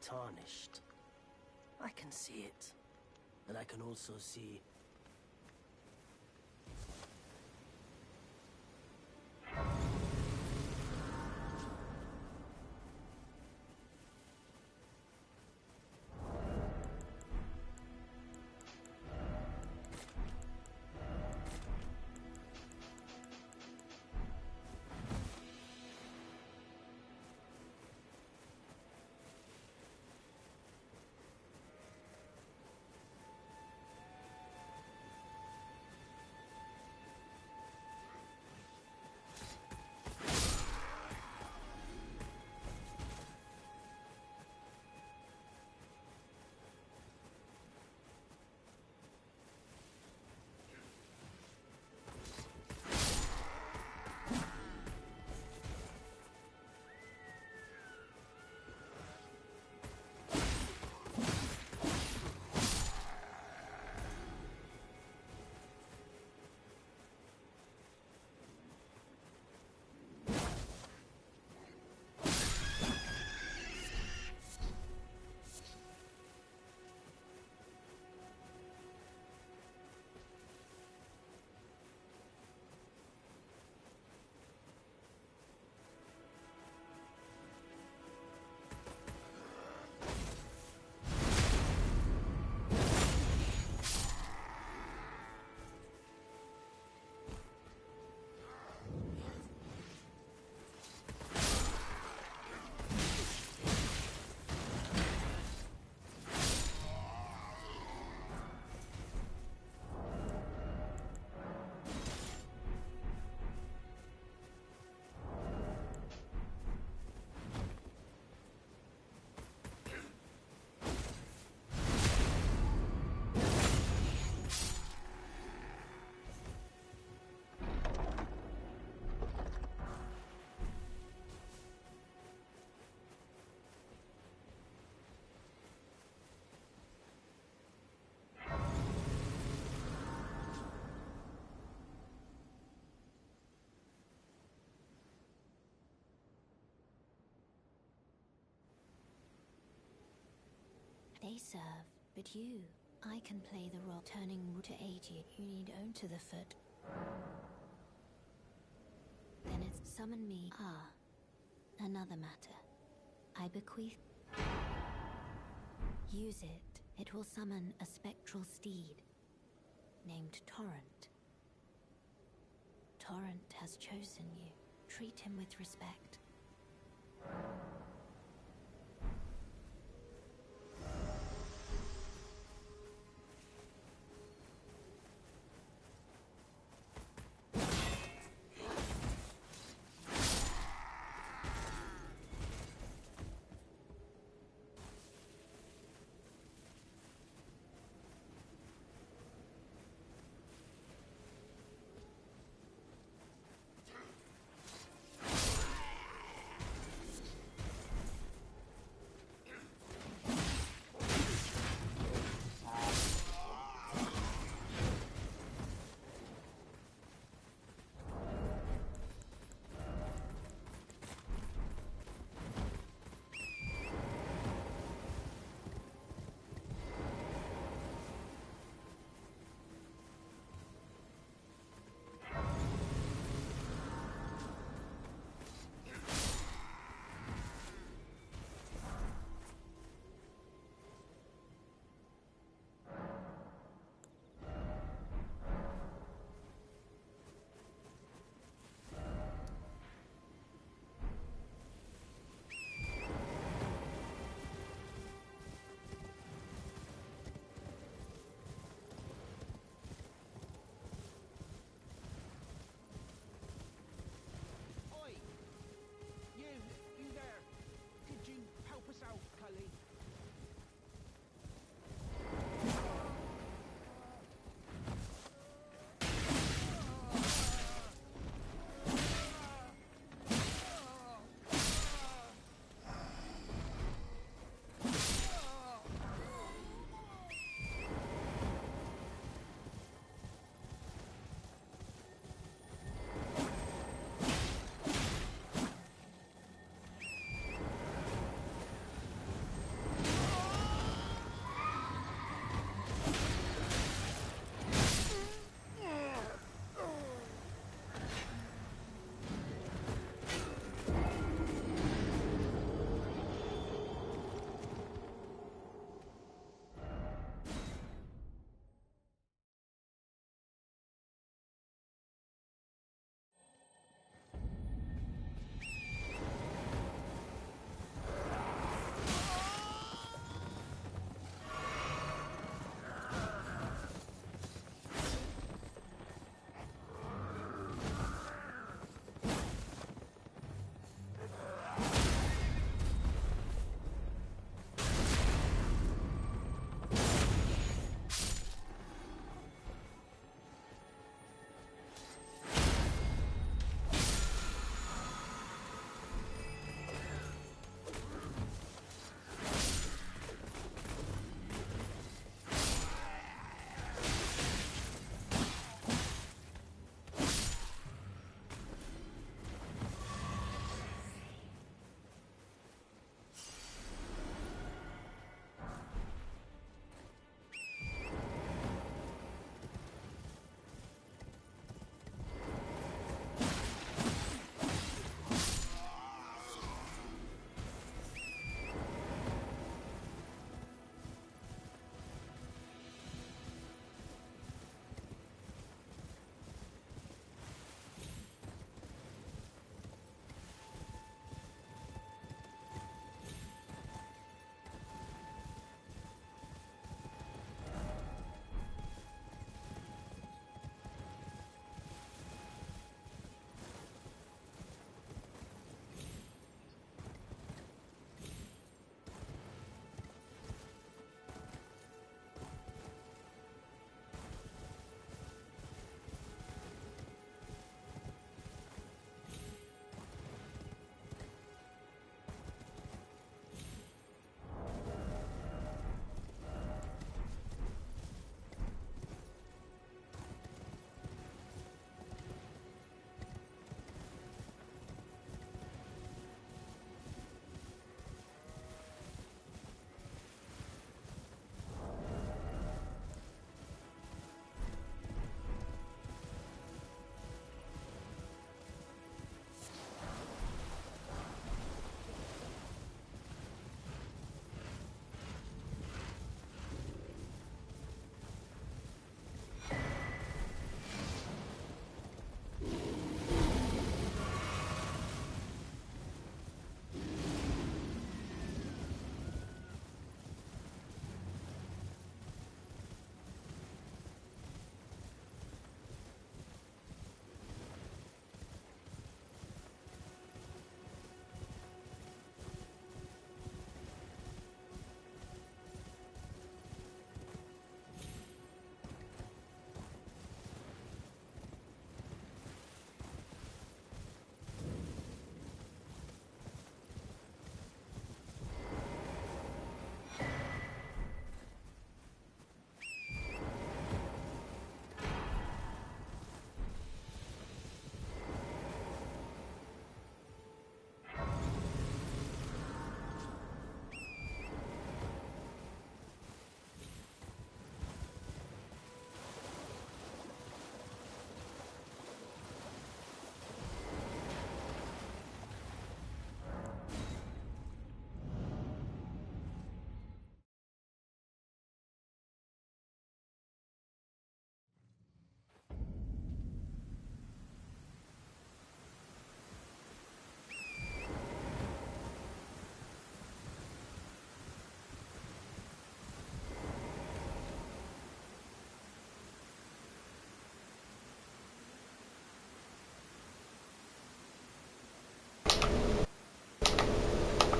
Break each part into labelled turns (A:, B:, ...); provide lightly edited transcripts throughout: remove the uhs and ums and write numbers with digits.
A: tarnished. I can see it. And I can also see...
B: They serve, but you, I can play the role turning to aid you. You need own to the foot. Then it's summon me. Ah, another matter. I bequeath. Use it. It will summon a spectral steed named Torrent. Torrent has chosen you. Treat him with respect.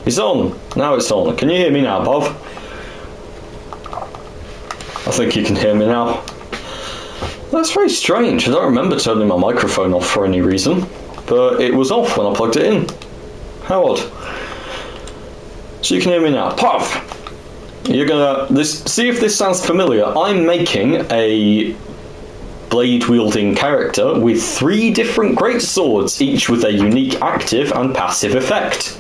C: It's on. Now it's on. Can you hear me now, Bob? I think you can hear me now. That's very strange. I don't remember turning my microphone off for any reason, but it was off when I plugged it in. How odd. So you can hear me now. Puff! You're gonna see if this sounds familiar. I'm making a blade-wielding character with 3 different greatswords, each with a unique active and passive effect.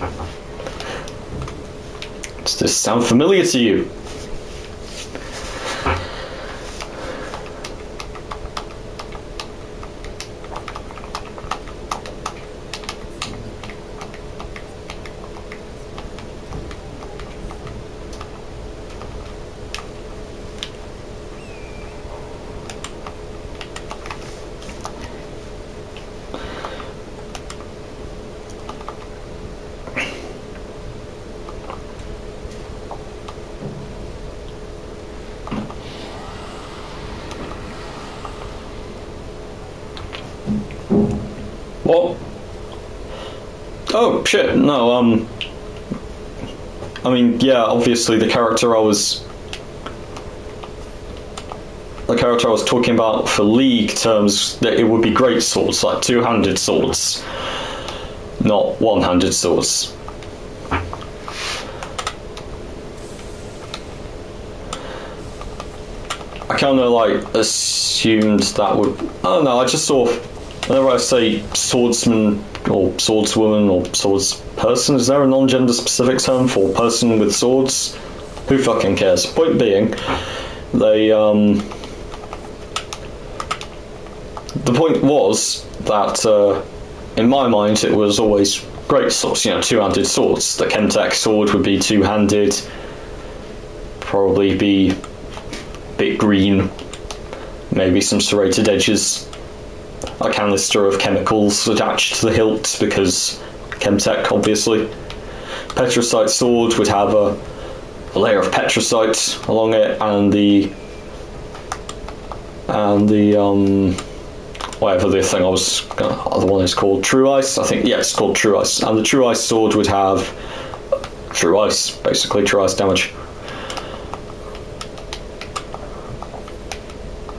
C: Does this sound familiar to you? What? Oh, shit, no, I mean, yeah, obviously the character I was talking about for League terms, that it would be great swords, like 2-handed swords, not 1-handed swords. I kind of, like, assumed that would... I don't know, I just saw... Whenever I say swordsman or swordswoman or swordsperson, is there a non-gender specific term for person with swords? Who fucking cares? Point being, they the point was that in my mind it was always great swords, you know, 2-handed swords. The Chemtech sword would be 2-handed, probably be a bit green, maybe some serrated edges. A canister of chemicals attached to the hilt because Chemtech, obviously. Petrocite sword would have a layer of petrocite along it, and the whatever the thing the one is called, True Ice. I think, yeah, it's called True Ice, and the True Ice sword would have True Ice, basically True Ice damage.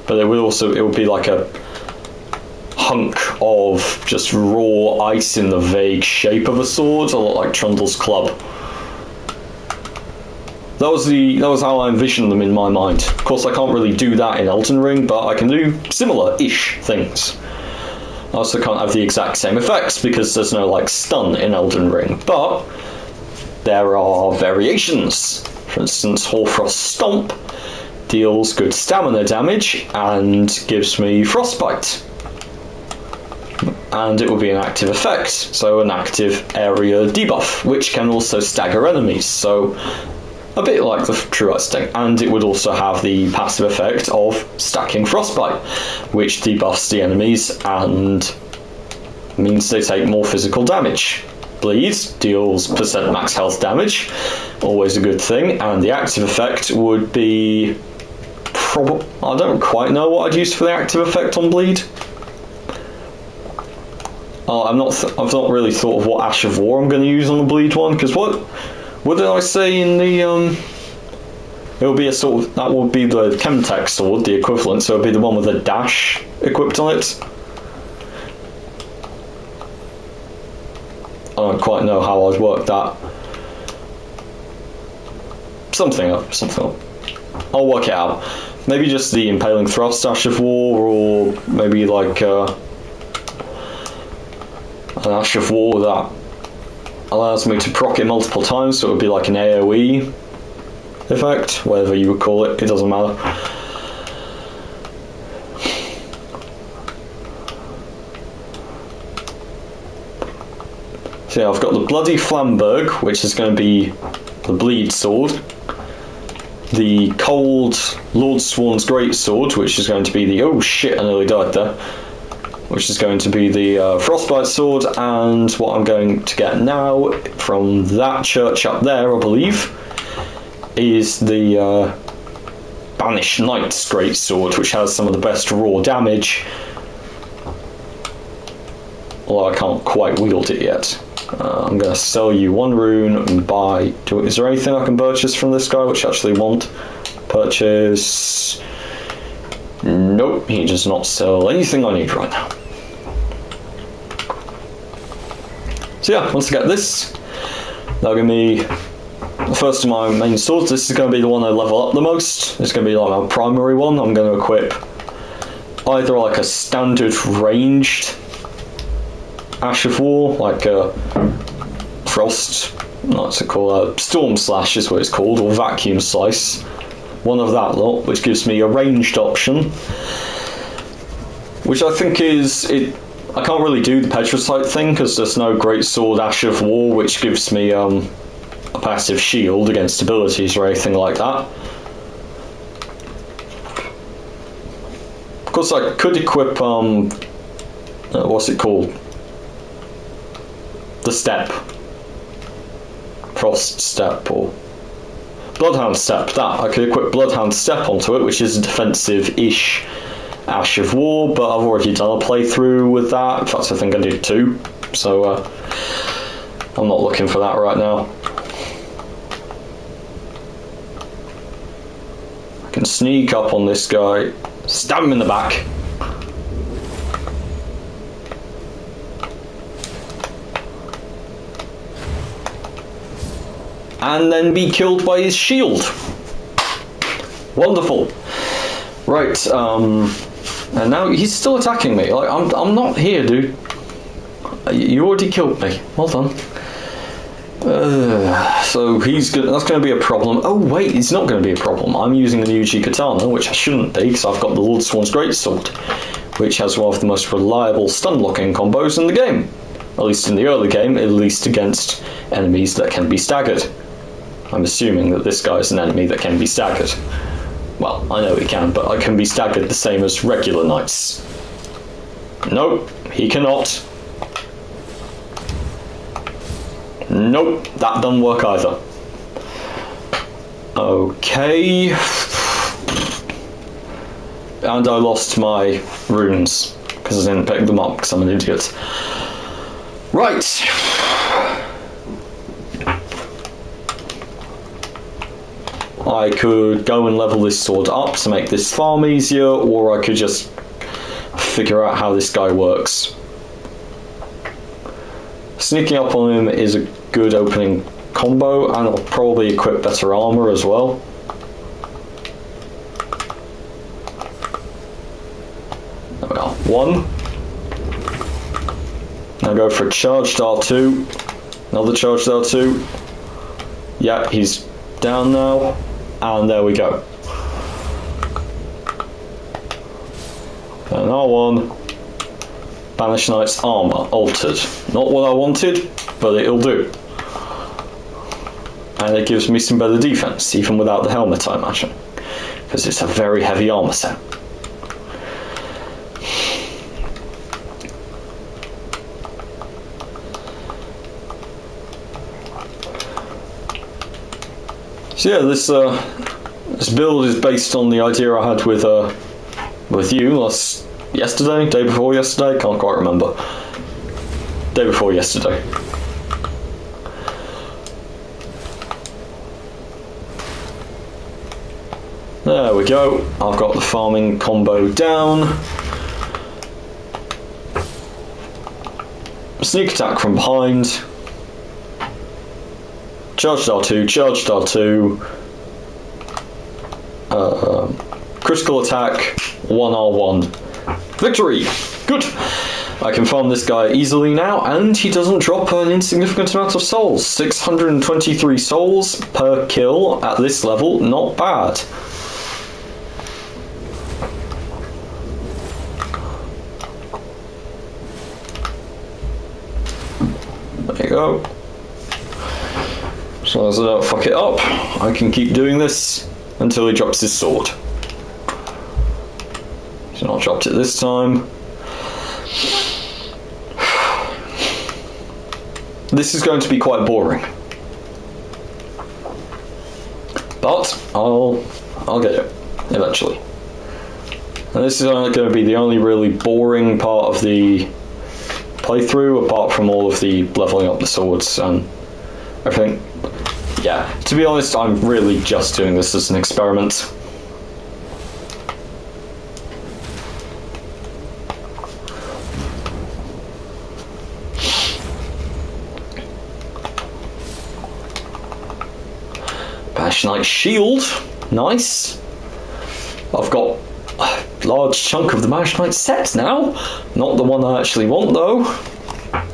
C: But it would be like a hunk of just raw ice in the vague shape of a sword, a lot like Trundle's club. That was how I envisioned them in my mind. Of course, I can't really do that in Elden Ring, but I can do similar-ish things. I also can't have the exact same effects because there's no like stun in Elden Ring, but there are variations. For instance, Hoarfrost Stomp deals good stamina damage and gives me frostbite. And it will be an active effect, so an active area debuff, which can also stagger enemies, so a bit like the True Ice thing. And it would also have the passive effect of stacking frostbite, which debuffs the enemies and means they take more physical damage. Bleed deals % max health damage, always a good thing, and the active effect would be I don't quite know what I'd use for the active effect on Bleed. I've not really thought of what Ash of War I'm going to use on the Bleed one, because what did I say in the it will be a sort of, that would be the Chemtech sword, the equivalent, so it would be the one with a dash equipped on it. I don't quite know how I'd work that. Something up. I'll work it out. Maybe just the Impaling Thrust Ash of War, or maybe like an Ash of War that allows me to proc it multiple times, so it would be like an AoE effect, whatever you would call it, it doesn't matter. So yeah, I've got the Bloody Flamberg, which is going to be the Bleed sword, the Cold Lordsworn's Greatsword, which is going to be the, oh shit, I nearly died there, which is going to be the Frostbite sword, and what I'm going to get now from that church up there, I believe, is the Banished Knight's Greatsword, which has some of the best raw damage, although I can't quite wield it yet. I'm going to sell you 1 rune and buy... Is there anything I can purchase from this guy which I actually want? Purchase... Nope, he does not sell anything I need right now. So yeah, once I get this, that'll give me the first of my main swords. This is going to be the one I level up the most. It's going to be like my primary one. I'm going to equip either like a standard ranged Ash of War, like a Frost, what's it called? Storm Slash is what it's called, or Vacuum Slice. One of that lot, which gives me a ranged option, which I think is it. I can't really do the Petrocyte thing because there's no Great Sword Ash of War, which gives me a passive shield against abilities or anything like that. Of course, I could equip what's it called? The Step, Frost Step, or Bloodhound Step. That I could equip Bloodhound Step onto it, which is a defensive-ish Ash of War, but I've already done a playthrough with that. In fact, I think I did 2, so I'm not looking for that right now. I can sneak up on this guy, stab him in the back. And then be killed by his shield. Wonderful. Right, and now he's still attacking me. Like, I'm not here, dude. You already killed me. Well done. So that's going to be a problem. Oh wait, it's not going to be a problem. I'm using the Uji Katana, which I shouldn't be, because I've got the Lordsworn's Greatsword, which has one of the most reliable stun-locking combos in the game. At least in the early game, at least against enemies that can be staggered. I'm assuming that this guy is an enemy that can be staggered. Well, I know he can, but I can be staggered the same as regular knights. Nope, he cannot. Nope, that doesn't work either. Okay. And I lost my runes, because I didn't pick them up, because I'm an idiot. Right. I could go and level this sword up to make this farm easier, or I could just figure out how this guy works. Sneaking up on him is a good opening combo, and I'll probably equip better armor as well. There we are. 1. Now go for a charged R2. Another charged R2. Yeah, he's down now. And there we go. And R1. Banish Knight's armor altered. Not what I wanted, but it'll do. And it gives me some better defense, even without the helmet, I imagine. Because it's a very heavy armor set. So yeah, this build is based on the idea I had with you yesterday, day before yesterday, can't quite remember. Day before yesterday. There we go. I've got the farming combo down. Sneak attack from behind. Charged R2, charged R2, critical attack, 1R1. Victory! Good! I can farm this guy easily now, and he doesn't drop an insignificant amount of souls. 623 souls per kill at this level, not bad. There you go. As long as I don't fuck it up, I can keep doing this until he drops his sword. He's not dropped it this time. This is going to be quite boring. But I'll get it eventually. And this is only going to be the only really boring part of the playthrough, apart from all of the leveling up the swords and everything. Yeah, to be honest, I'm really just doing this as an experiment. Passionite Shield, nice. I've got a large chunk of the Passionite set now. Not the one I actually want though.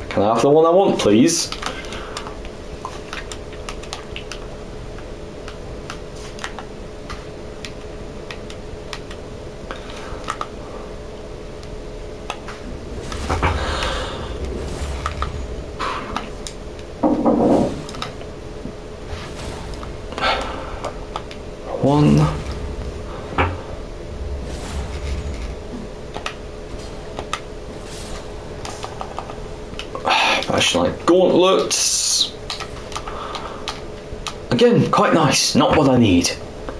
C: Can I have the one I want, please? One. Passionite Gauntlets. Again, quite nice. Not what I need.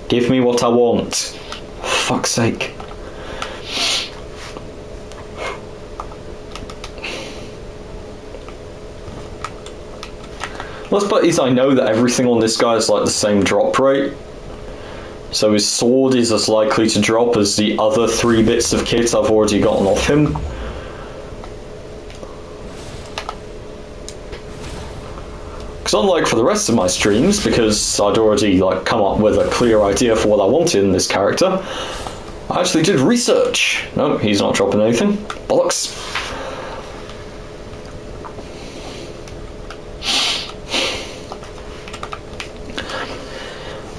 C: Give me what I want. Fuck's sake. Last part is I know that everything on this guy is like the same drop rate. So his sword is as likely to drop as the other 3 bits of kit I've already gotten off him. Because unlike for the rest of my streams, because I'd already like come up with a clear idea for what I wanted in this character, I actually did research. No, he's not dropping anything. Bollocks.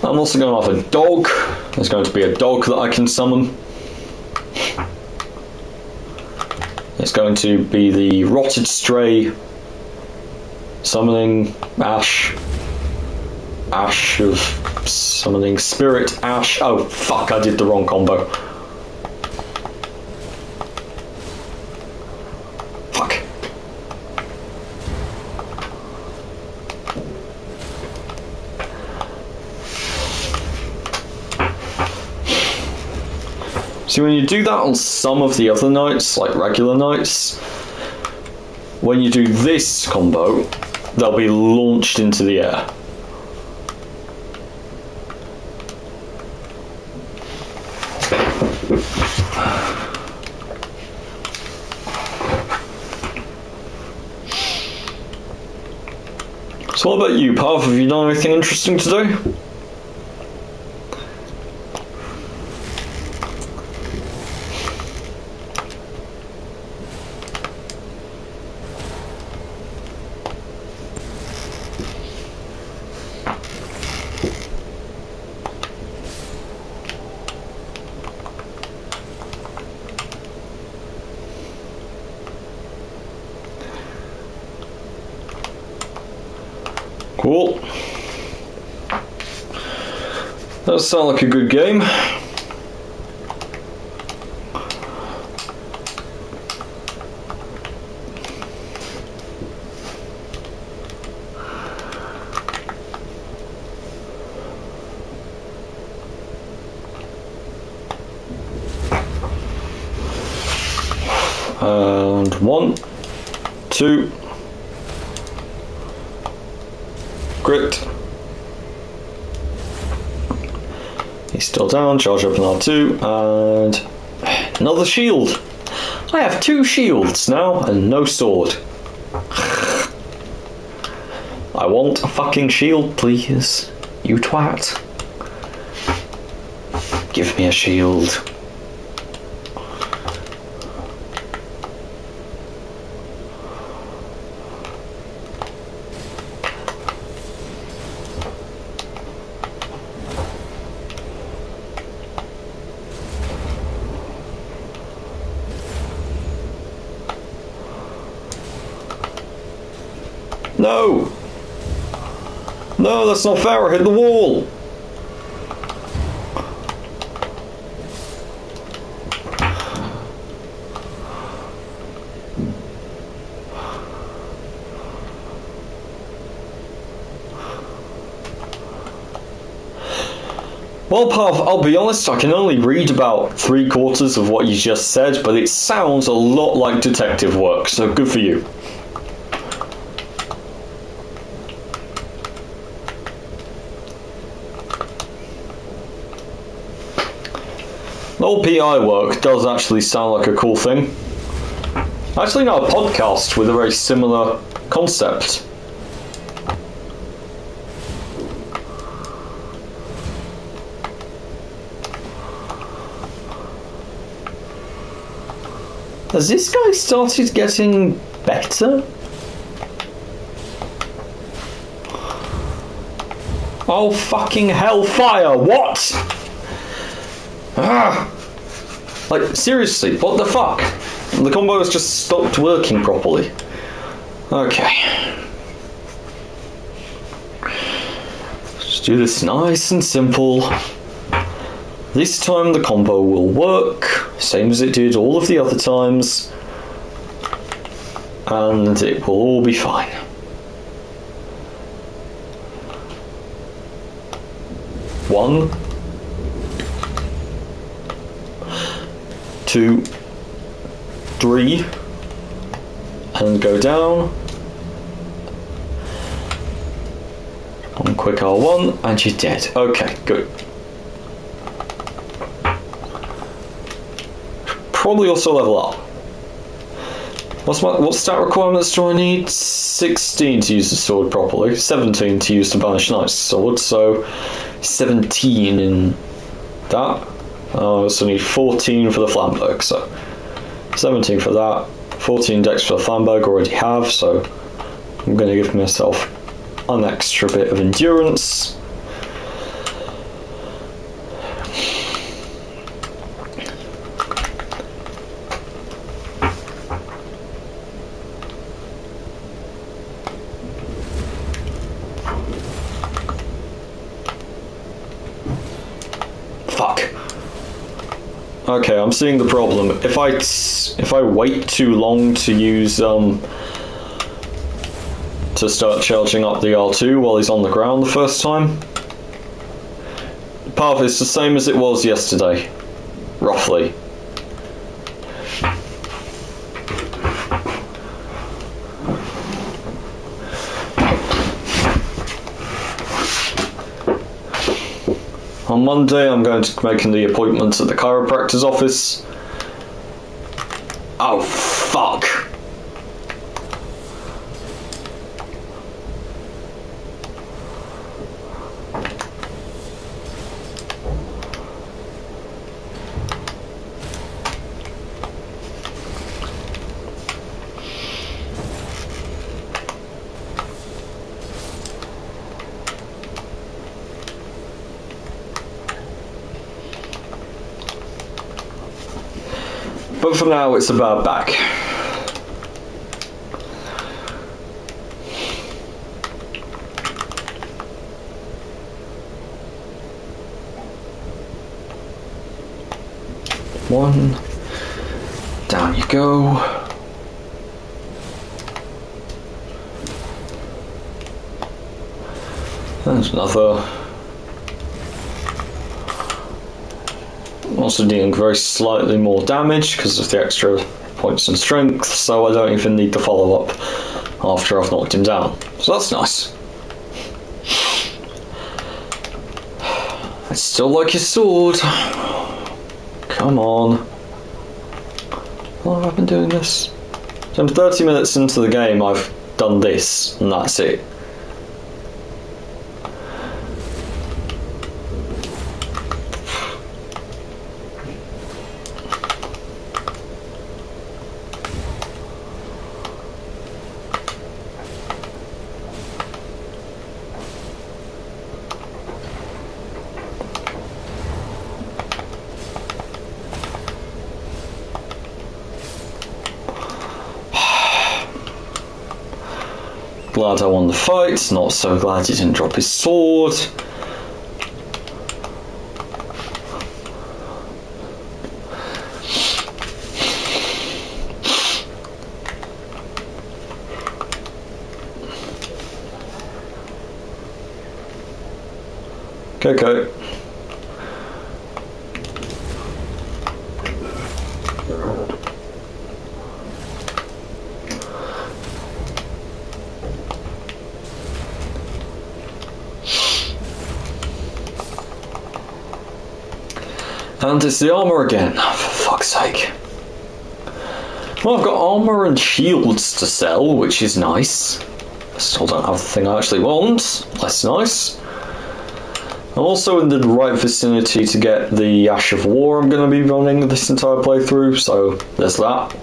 C: I'm also going to have a dog. There's going to be a dog that I can summon. It's going to be the Rotted Stray summoning Ash. Ash of summoning Spirit Ash. Oh fuck, I did the wrong combo. Fuck. See, when you do that on some of the other knights, like regular knights, when you do this combo, they'll be launched into the air. So what about you, Pav? Have you done anything interesting today? Cool. That sounds like a good game. And 1, 2. Crit. He's still down, charge up an R2, and another shield. I have 2 shields now and no sword. I want a fucking shield, please. You twat. Give me a shield. No! No, that's not fair, I hit the wall! Well, Pav, I'll be honest, I can only read about 3/4 of what you just said, but it sounds a lot like detective work, so good for you. All PI work does actually sound like a cool thing. I actually know a podcast with a very similar concept. Has this guy started getting better? Oh fucking hellfire, what? Ah! Like, seriously, what the fuck? The combo has just stopped working properly. Okay. Let's do this nice and simple. This time the combo will work, same as it did all of the other times, and it will all be fine. One, 2, 3, and go down. One quick R1, and you're dead. Okay, good. Probably also level up. What stat requirements do I need? 16 to use the sword properly, 17 to use the Banished Knight's sword, so 17 in that. I also need 14 for the Flamberg, so 17 for that, 14 dex for the Flamberg already have, so I'm going to give myself an extra bit of endurance. Fuck. Okay, I'm seeing the problem. If I wait too long to use to start charging up the R2 while he's on the ground the first time, the path is the same as it was yesterday, roughly. On Monday, I'm going to make the appointment at the chiropractor's office. Oh, fuck. But for now, it's about back. One. Down you go. There's another. Also dealing very slightly more damage because of the extra points and strength, so I don't even need to follow up after I've knocked him down. So that's nice. I still like your sword. Come on. How long have I been doing this? So I'm 30 minutes into the game, I've done this, and that's it. Glad I won the fight, not so glad he didn't drop his sword. Okay. And it's the armour again, for fuck's sake. Well, I've got armour and shields to sell, which is nice. Still don't have the thing I actually want. Less nice. I'm also in the right vicinity to get the Ash of War I'm going to be running this entire playthrough, so there's that.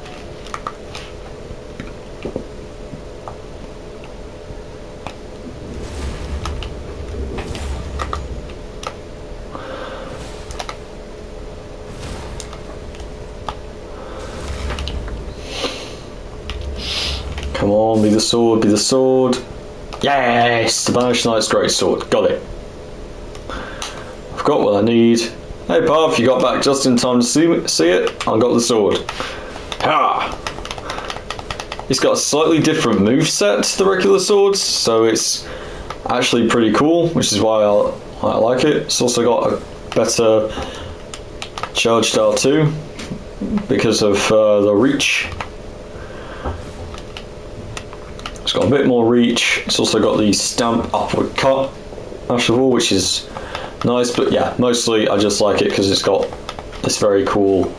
C: Come on, be the sword, be the sword. Yes! The Banished Knight's Greatsword. Got it. I've got what I need. Hey Pav, you got back just in time to see it? I got the sword. Ha! It's got a slightly different moveset to the regular swords, so it's actually pretty cool, which is why I like it. It's also got a better charged R2 because of the reach. It's got a bit more reach. It's also got the stamp upward cut Ash of War, which is nice, but yeah, mostly I just like it because it's got this very cool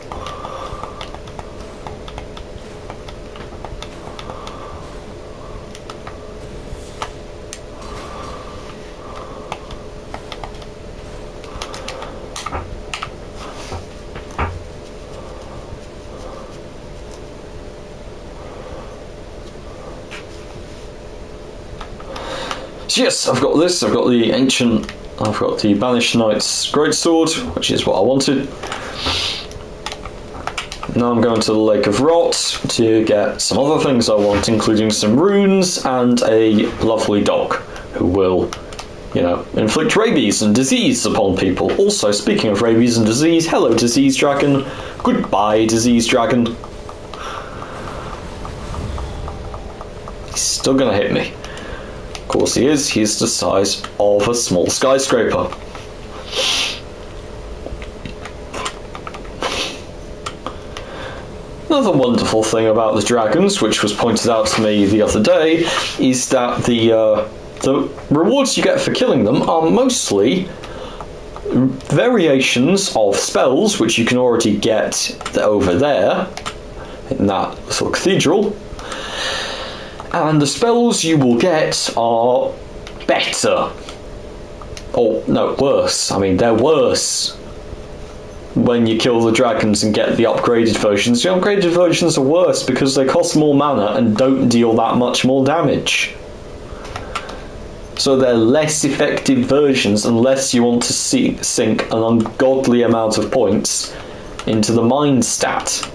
C: yes, I've got this, I've got the Banished Knight's Greatsword, which is what I wanted. Now I'm going to the Lake of Rot to get some other things I want, including some runes and a lovely dog who will, inflict rabies and disease upon people. Also, speaking of rabies and disease, hello Disease Dragon. Goodbye, Disease Dragon. He's still gonna hit me. Of course he is. He's the size of a small skyscraper. Another wonderful thing about the dragons, which was pointed out to me the other day, is that the rewards you get for killing them are mostly variations of spells, which you can already get over there in that little cathedral. And the spells you will get are better. Or, no, worse. I mean, they're worse when you kill the dragons and get the upgraded versions. The upgraded versions are worse because they cost more mana and don't deal that much more damage. So they're less effective versions unless you want to sink an ungodly amount of points into the mind stat.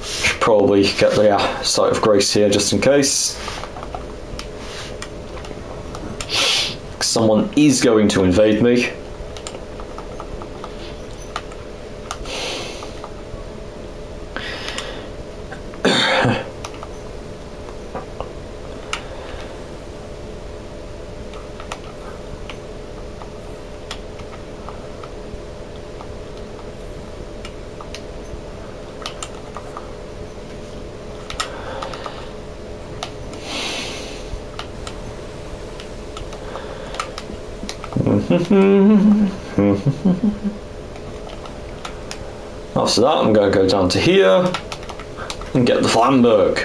C: Should probably get the Sight of Grace here just in case. Someone is going to invade me. After that, I'm going to go down to here and get the Flamberg,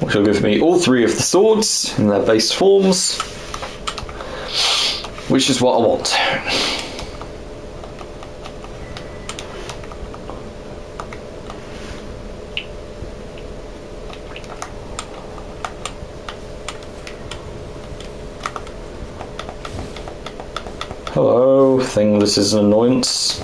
C: which will give me all three of the swords in their base forms, which is what I want. Hello, thing, this is an annoyance.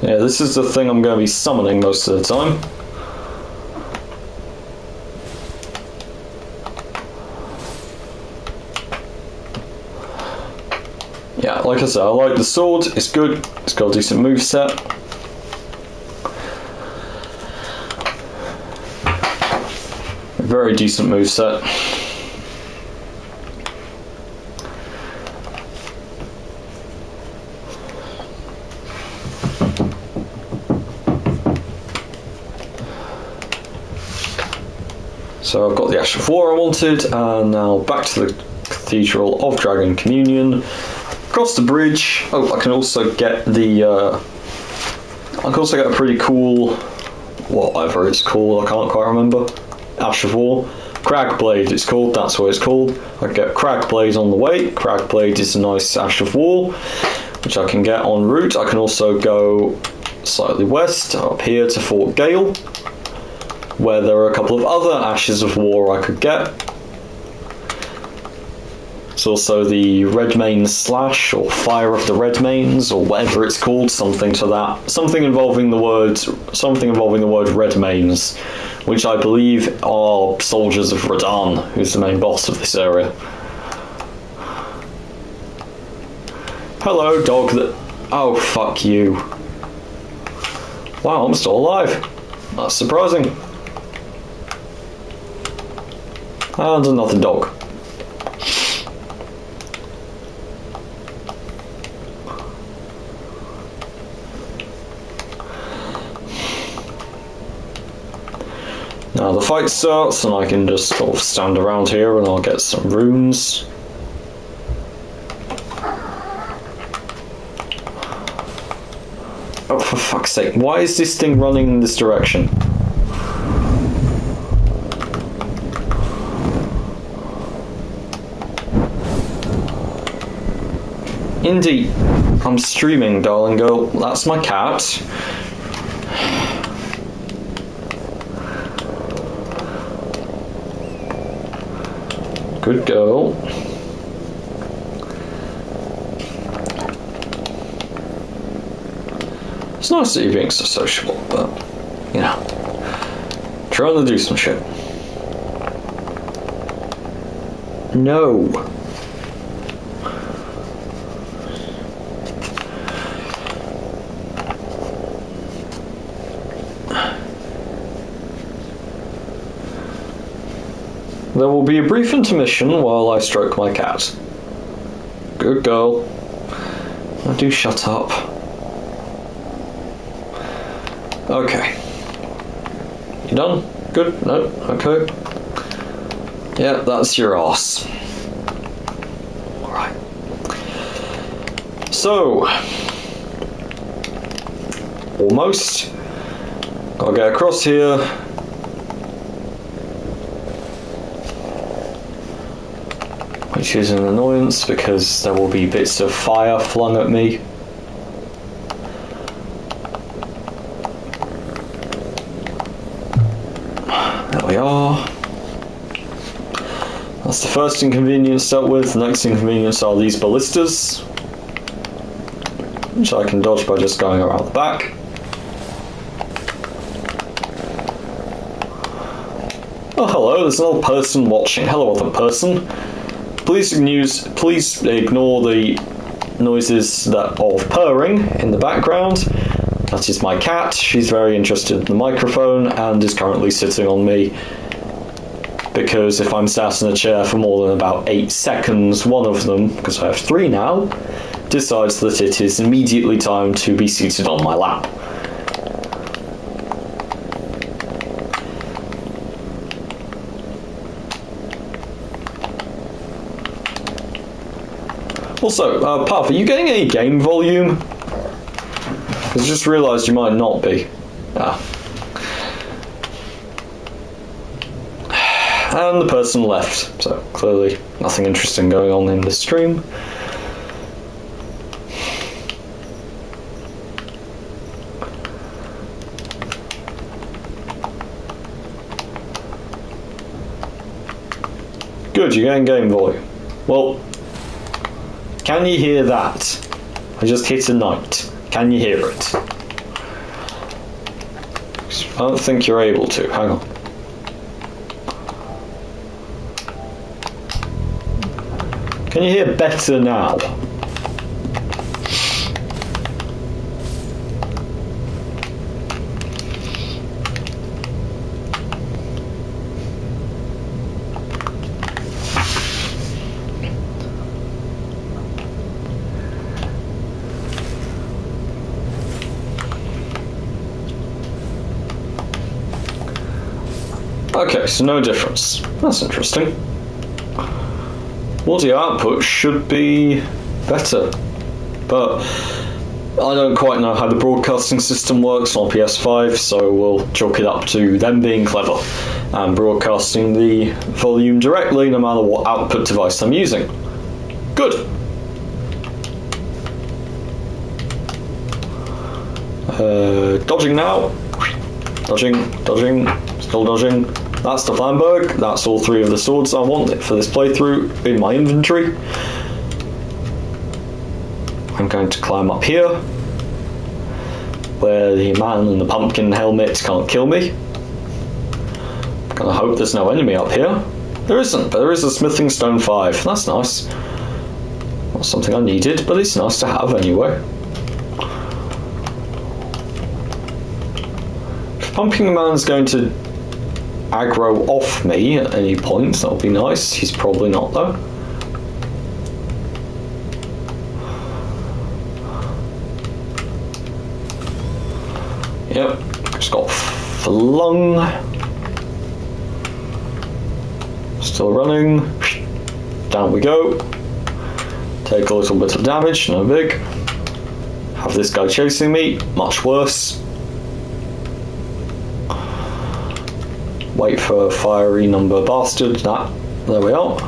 C: Yeah, this is the thing I'm going to be summoning most of the time. Yeah, like I said, I like the sword, it's good, it's got a decent moveset. very decent moveset. So I've got the Ash of War I wanted, and now back to the Cathedral of Dragon Communion. Across the bridge. Oh, I can also get the. I can also get a pretty cool, whatever it's called. I can't quite remember. Ash of War, Cragblade. It's called. That's what it's called. I can get Cragblade on the way. Cragblade is a nice Ash of War, which I can get en route. I can also go slightly west up here to Fort Gale, where there are a couple of other Ashes of War I could get. There's also the Redmane Slash, or Fire of the Redmanes, or whatever it's called, something to that. Something involving the word Redmanes, which I believe are soldiers of Radahn, who's the main boss of this area. Hello, dog that... Oh, fuck you. Wow, I'm still alive. That's surprising. And another dog. Now the fight starts, and I can just sort of stand around here and I'll get some runes. Oh, for fuck's sake, why is this thing running in this direction? Indeed, I'm streaming, darling girl. That's my cat. Good girl. It's nice that you're being so sociable, but, you know, trying to do some shit. No. There will be a brief intermission while I stroke my cat. Good girl. Now do shut up. Okay. You done? Good? No? Okay. Yeah, that's your arse. Alright. So. Almost. I'll get across here. Which is an annoyance because there will be bits of fire flung at me. There we are. That's the first inconvenience dealt with. The next inconvenience are these ballistas, which I can dodge by just going around the back. Oh, hello, there's an old person watching. Hello, other person. Please ignore the noises of purring in the background. That is my cat. She's very interested in the microphone and is currently sitting on me, because if I'm sat in a chair for more than about 8 seconds, one of them, because I have 3 now, decides that it is immediately time to be seated on my lap. Also, Puff, are you getting any game volume? Because I just realised you might not be. And the person left, so clearly nothing interesting going on in the stream. Good, you're getting game volume. Well, can you hear that? I just hit a note. Can you hear it? I don't think you're able to. Hang on. Can you hear better now? Okay, so no difference. That's interesting. Audio output should be better, but I don't quite know how the broadcasting system works on PS5, so we'll chalk it up to them being clever and broadcasting the volume directly no matter what output device I'm using. Good. Dodging now. Dodging, still dodging. That's the Flamberg. That's all three of the swords I want for this playthrough in my inventory. I'm going to climb up here, where the man in the pumpkin helmet can't kill me. I'm gonna hope there's no enemy up here. There isn't, but there is a smithing stone 5. That's nice. Not something I needed, but it's nice to have anyway. If Pumpkin Man's going to aggro off me at any point, that'll be nice. He's probably not though. Yep, just got flung. Still running. Down we go. Take a little bit of damage, no big. Have this guy chasing me, much worse. Wait for a fiery number bastard. There we are.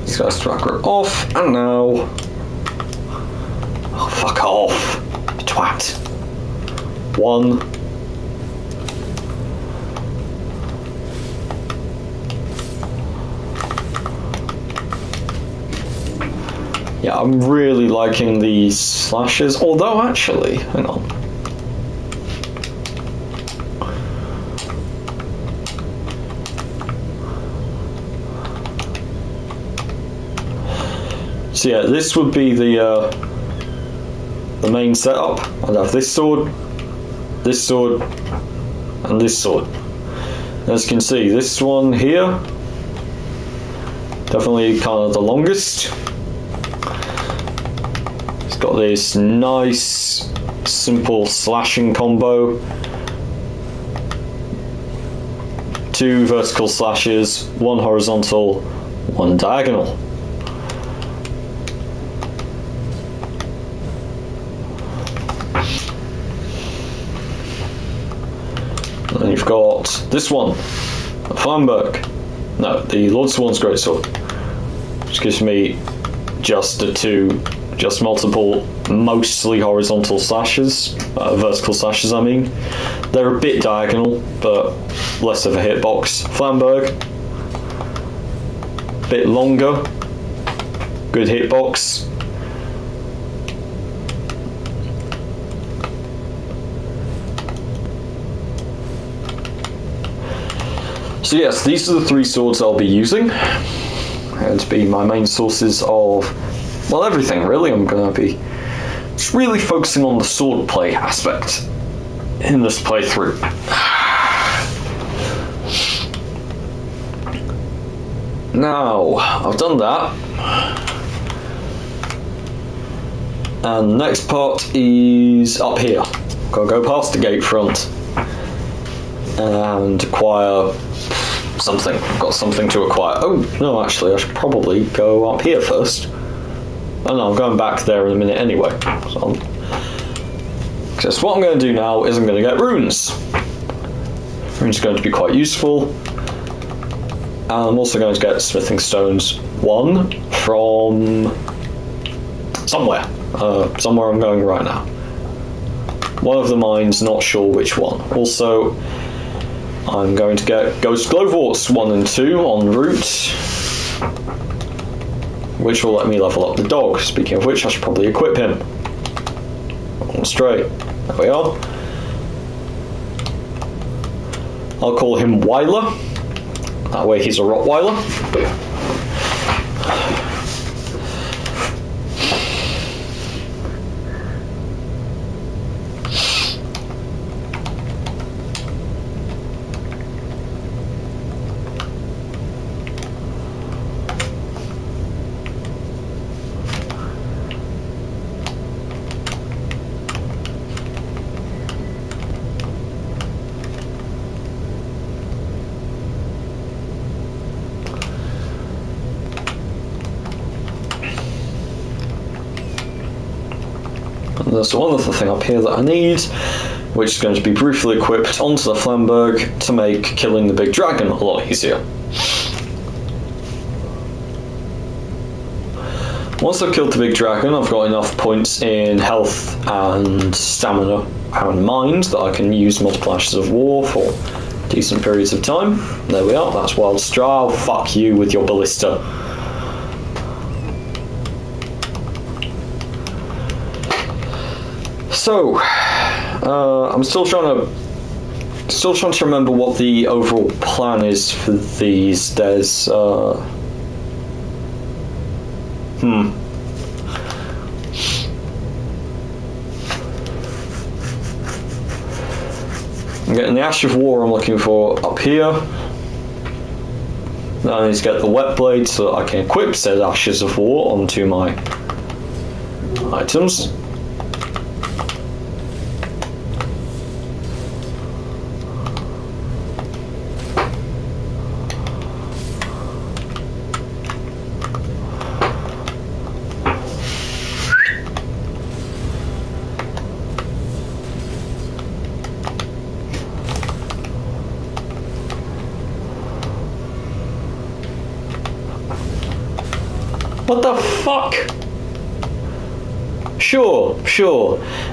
C: These guys aggro off, and now. Oh, fuck off, you twat. 1. Yeah, I'm really liking these slashes, although actually, hang on. So yeah, this would be the main setup. I'd have this sword, and this sword. As you can see, this one here, definitely kind of the longest. It's got this nice, simple slashing combo. 2 vertical slashes, 1 horizontal, 1 diagonal. And then you've got this one, the Flamberg. No, the Lord Sworn's Greatsword, which gives me just multiple, mostly horizontal slashes, vertical slashes I mean. They're a bit diagonal, but less of a hitbox. Flamberg, bit longer, good hitbox. So yes, these are the 3 swords I'll be using, and to be my main sources of, well, everything really. I'm going to be just really focusing on the sword play aspect in this playthrough. Now, I've done that, and the next part is up here. Gotta go past the gate front and acquire something. I've got something to acquire. Oh, no, actually, I should probably go up here first. Oh no, I'm going back there in a minute anyway. So just what I'm going to do now is I'm going to get runes. Runes are going to be quite useful. And I'm also going to get smithing stones 1 from somewhere. Somewhere I'm going right now. One of the mines, not sure which one. Also, I'm going to get Ghost Glowvorts 1 and 2 en route, which will let me level up the dog. Speaking of which, I should probably equip him. On straight. There we are. I'll call him Weiler. That way he's a Rottweiler. And there's one other thing up here that I need, which is going to be briefly equipped onto the Flamberg to make killing the big dragon a lot easier. Once I've killed the big dragon, I've got enough points in health and stamina and mind that I can use multiple Ashes of War for decent periods of time. There we are, that's Wild Straw. Fuck you with your ballista. So, I'm still trying to remember what the overall plan is for these. There's I'm getting the Ash of War I'm looking for up here. Now I need to get the Wet Blade so that I can equip said Ashes of War onto my items. What the fuck? Sure.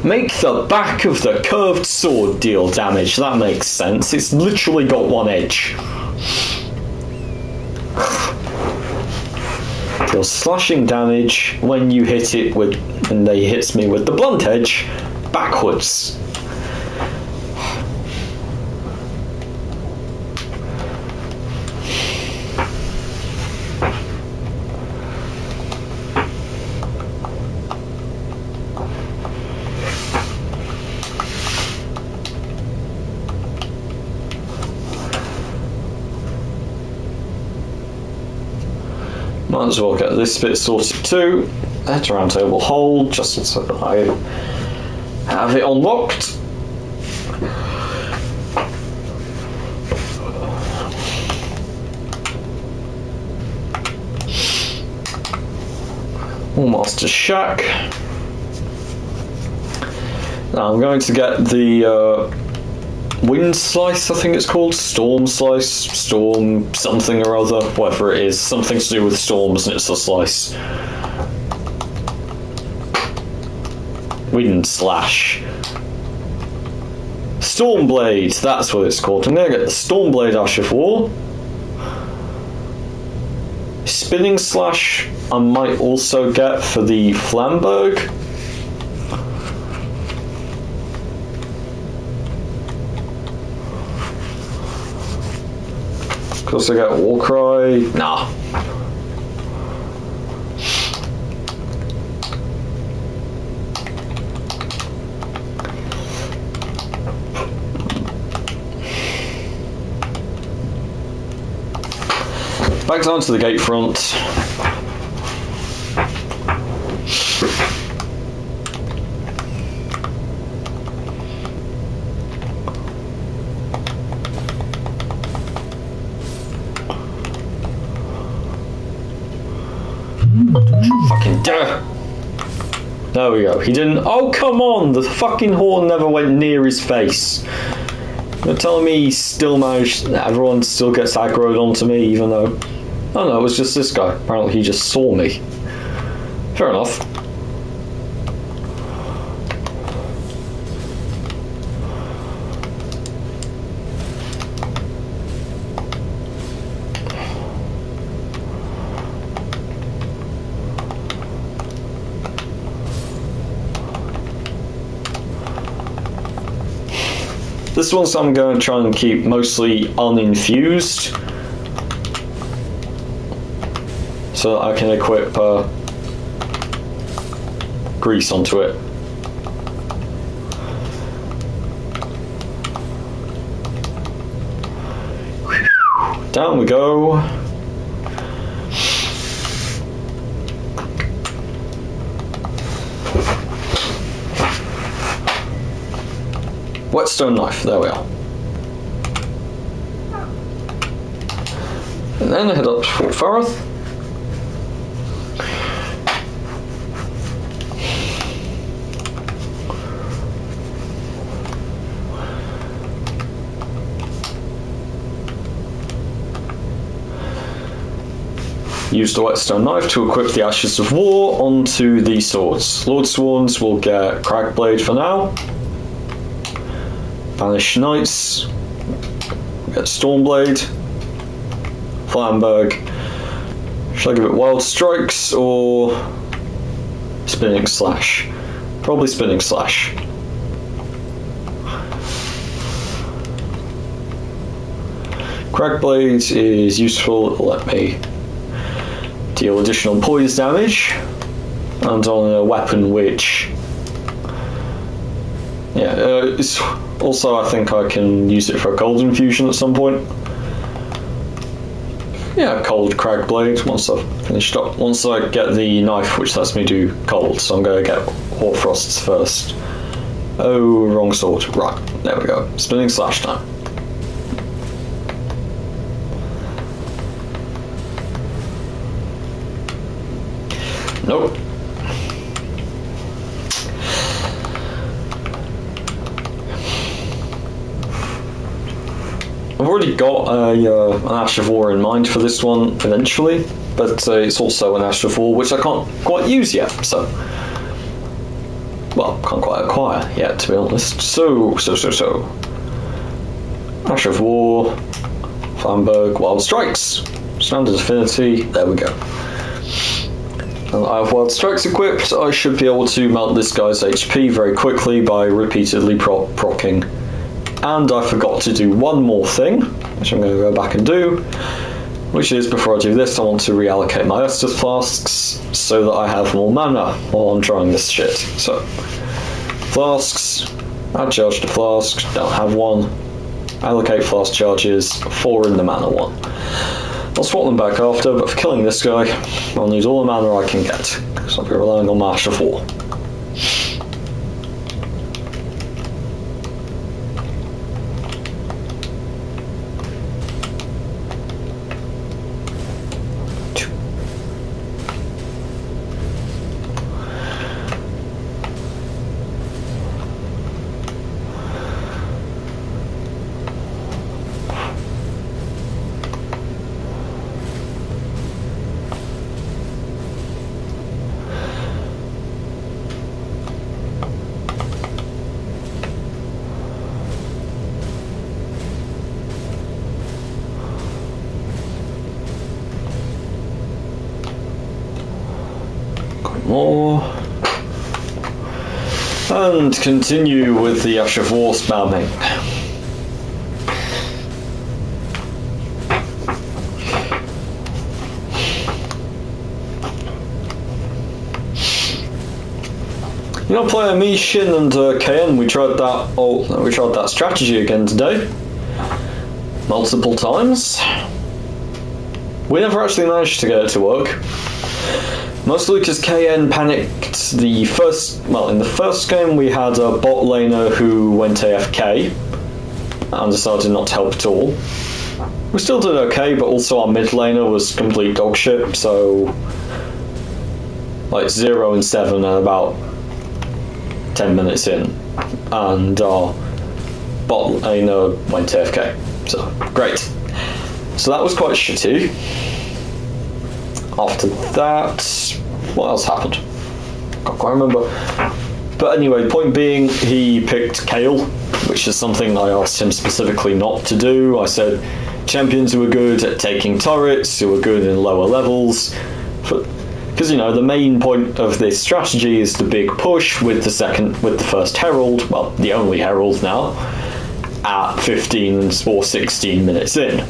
C: Make the back of the curved sword deal damage. That makes sense. It's literally got one edge. Deals slashing damage when you hit it with, and they hits me with the blunt edge backwards. Might as well get this bit sorted too. Head to round table hold, just so that I have it unlocked. Master Shack. Now I'm going to get the Wind Slice, I think it's called. Storm Slice, Storm something or other, whatever it is. Something to do with storms and it's a slice. Wind Slash. Stormblade, that's what it's called. I'm going to get the Stormblade Ash of War. Spinning Slash I might also get for the Flamberg. Of course I get Warcry. Nah. Back down to the gate front. Fucking duh. There we go. He didn't. Oh, come on! The fucking horn never went near his face. You're telling me he still managed. Everyone still gets aggroed onto me, even though. Oh no, it was just this guy. Apparently, he just saw me. Fair enough. This one's I'm going to try and keep mostly uninfused, so that I can equip grease onto it. Down we go. Whetstone knife, there we are. And then I head up to Fort Farth. use the Whetstone Knife to equip the Ashes of War onto the swords. Lordsworns will get Cragblade for now. Banished Knights get Stormblade. Flamberg. Should I give it Wild Strikes or Spinning Slash? Probably Spinning Slash. Cragblade is useful, it'll let me deal additional poise damage, and on a weapon which, it's also, I think I can use it for a cold infusion at some point. Yeah, cold Cragblade once I've finished up. Once I get the knife which lets me do cold, so I'm going to get Hoarfrosts first. Oh, wrong sword. Right, there we go. Spinning Slash time. Nope. I've already got an Ash of War in mind for this one eventually, but it's also an Ash of War which I can't quite use yet, so... Well, can't quite acquire yet, to be honest. So... Ash of War, Flamberg, Wild Strikes, Standard Affinity, there we go. And I have Wild Strikes equipped, I should be able to melt this guy's HP very quickly by repeatedly proccing. And I forgot to do one more thing, which I'm going to go back and do, which is, before I do this, I want to reallocate my Estus Flasks so that I have more mana while I'm trying this shit. So, Flasks, add charge to Flask, don't have one, allocate Flask charges, 4 in the mana one. I'll swap them back after, but for killing this guy, I'll need all the mana I can get, because I'll be relying on my Ash of War. More. And continue with the Ash of War spamming. You know, player me, Shin, and KN, we tried that strategy again today. Multiple times. We never actually managed to get it to work. Mostly because KN panicked in the first game we had a bot laner who went AFK and decided not to help at all. We still did okay, but also our mid laner was complete dog shit, so like 0 and 7 and about 10 minutes in, and our bot laner went AFK, so great. So that was quite shitty. After that, what else happened? Can't quite remember. But anyway, point being, he picked Kayle, which is something I asked him specifically not to do. I said, champions who are good at taking turrets, who are good in lower levels, because, you know, the main point of this strategy is the big push with the first Herald, well, the only Herald now, at 15 or 16 minutes in,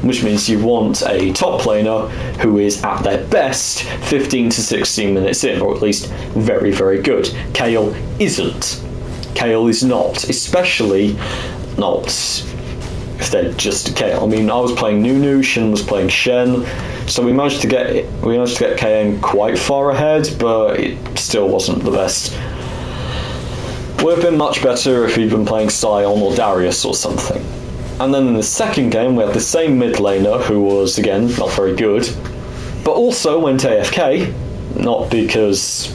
C: which means you want a top laner who is at their best 15 to 16 minutes in, or at least very, very good. Kayle isn't. Kayle is not, especially not if they're just Kayle. I mean, I was playing Nunu, Shin was playing Shen, so we managed to get KN quite far ahead, but it still wasn't the best. Would have been much better if he'd been playing Sion or Darius or something. And then in the second game we had the same mid laner who was, again, not very good, but also went AFK, not because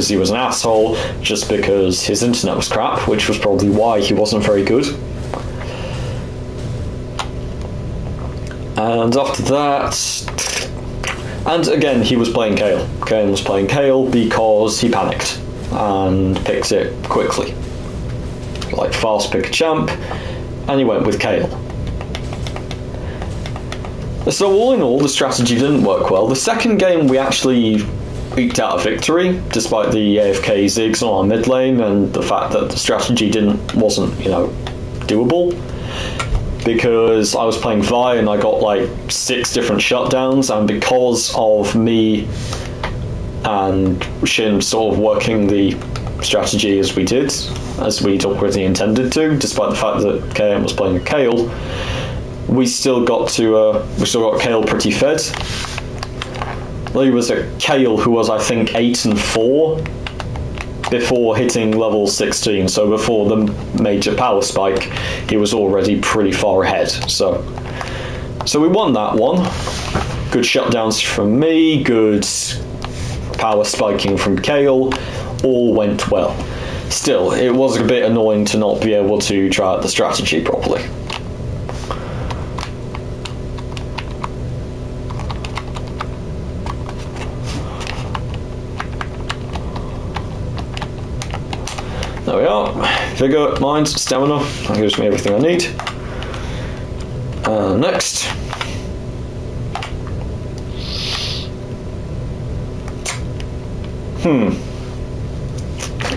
C: he was an asshole, just because his internet was crap, which was probably why he wasn't very good. And after that, And again, he was playing Kael. Kael was playing Kael because he panicked and picked it quickly. Like, fast pick a champ, and he went with Kael. So all in all, the strategy didn't work well. The second game, we actually eked out a victory, despite the AFK Ziggs on our mid lane and the fact that the strategy wasn't doable. Because I was playing Vi and I got like 6 different shutdowns, and because of me and Shin sort of working the strategy as we did, as we'd already intended to, despite the fact that KM was playing a Kael, we still got Kael pretty fed. He was a Kael who was, I think, 8-4 before hitting level 16, so before the major power spike, he was already pretty far ahead. So we won that one. Good shutdowns from me, good power spiking from Kael, all went well. Still, it was a bit annoying to not be able to try out the strategy properly. There we are. Vigor, mind, stamina. That gives me everything I need. Next.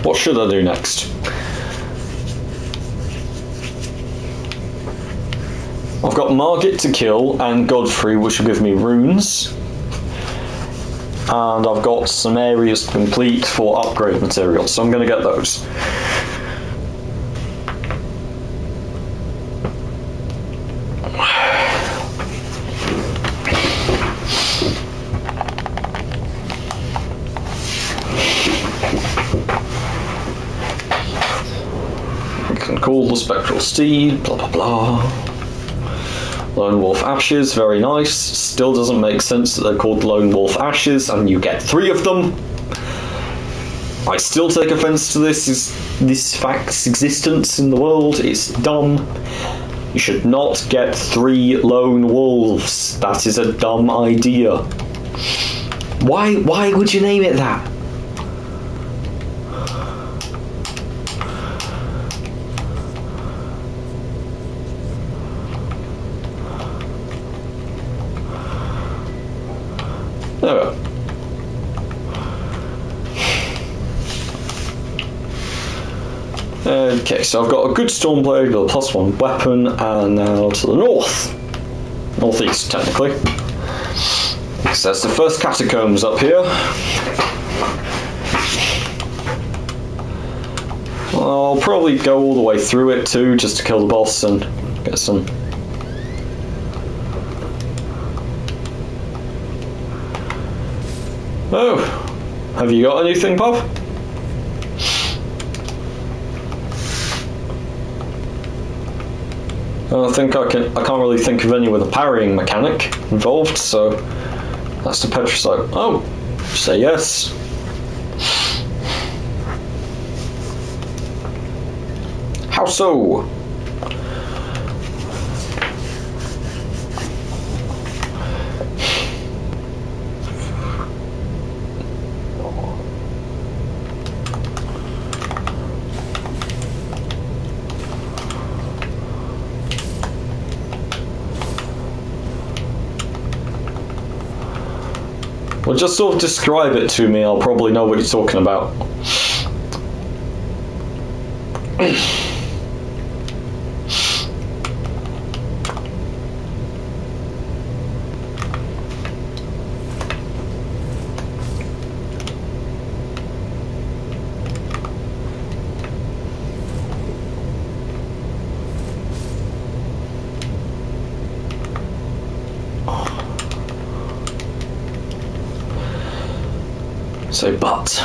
C: What should I do next? I've got Margit to kill and Godfrey, which will give me runes. And I've got some areas to complete for upgrade materials, so I'm going to get those. We can call the Spectral Steed, blah blah blah. Lone Wolf Ashes, very nice. Still doesn't make sense that they're called Lone Wolf Ashes and you get 3 of them. I still take offence to this fact's existence in the world. It's dumb. You should not get 3 lone wolves. That is a dumb idea. Why would you name it that? There we go. Okay, so I've got a good Stormblade with a +1 weapon, and now to the northeast technically. So that's the first catacombs up here. I'll probably go all the way through it too, just to kill the boss and get some. Oh, have you got anything, Bob? I can't really think of any with a parrying mechanic involved, so that's the Petrocyte. Oh, say yes. How so? Well, just sort of describe it to me, I'll probably know what you're talking about. So, but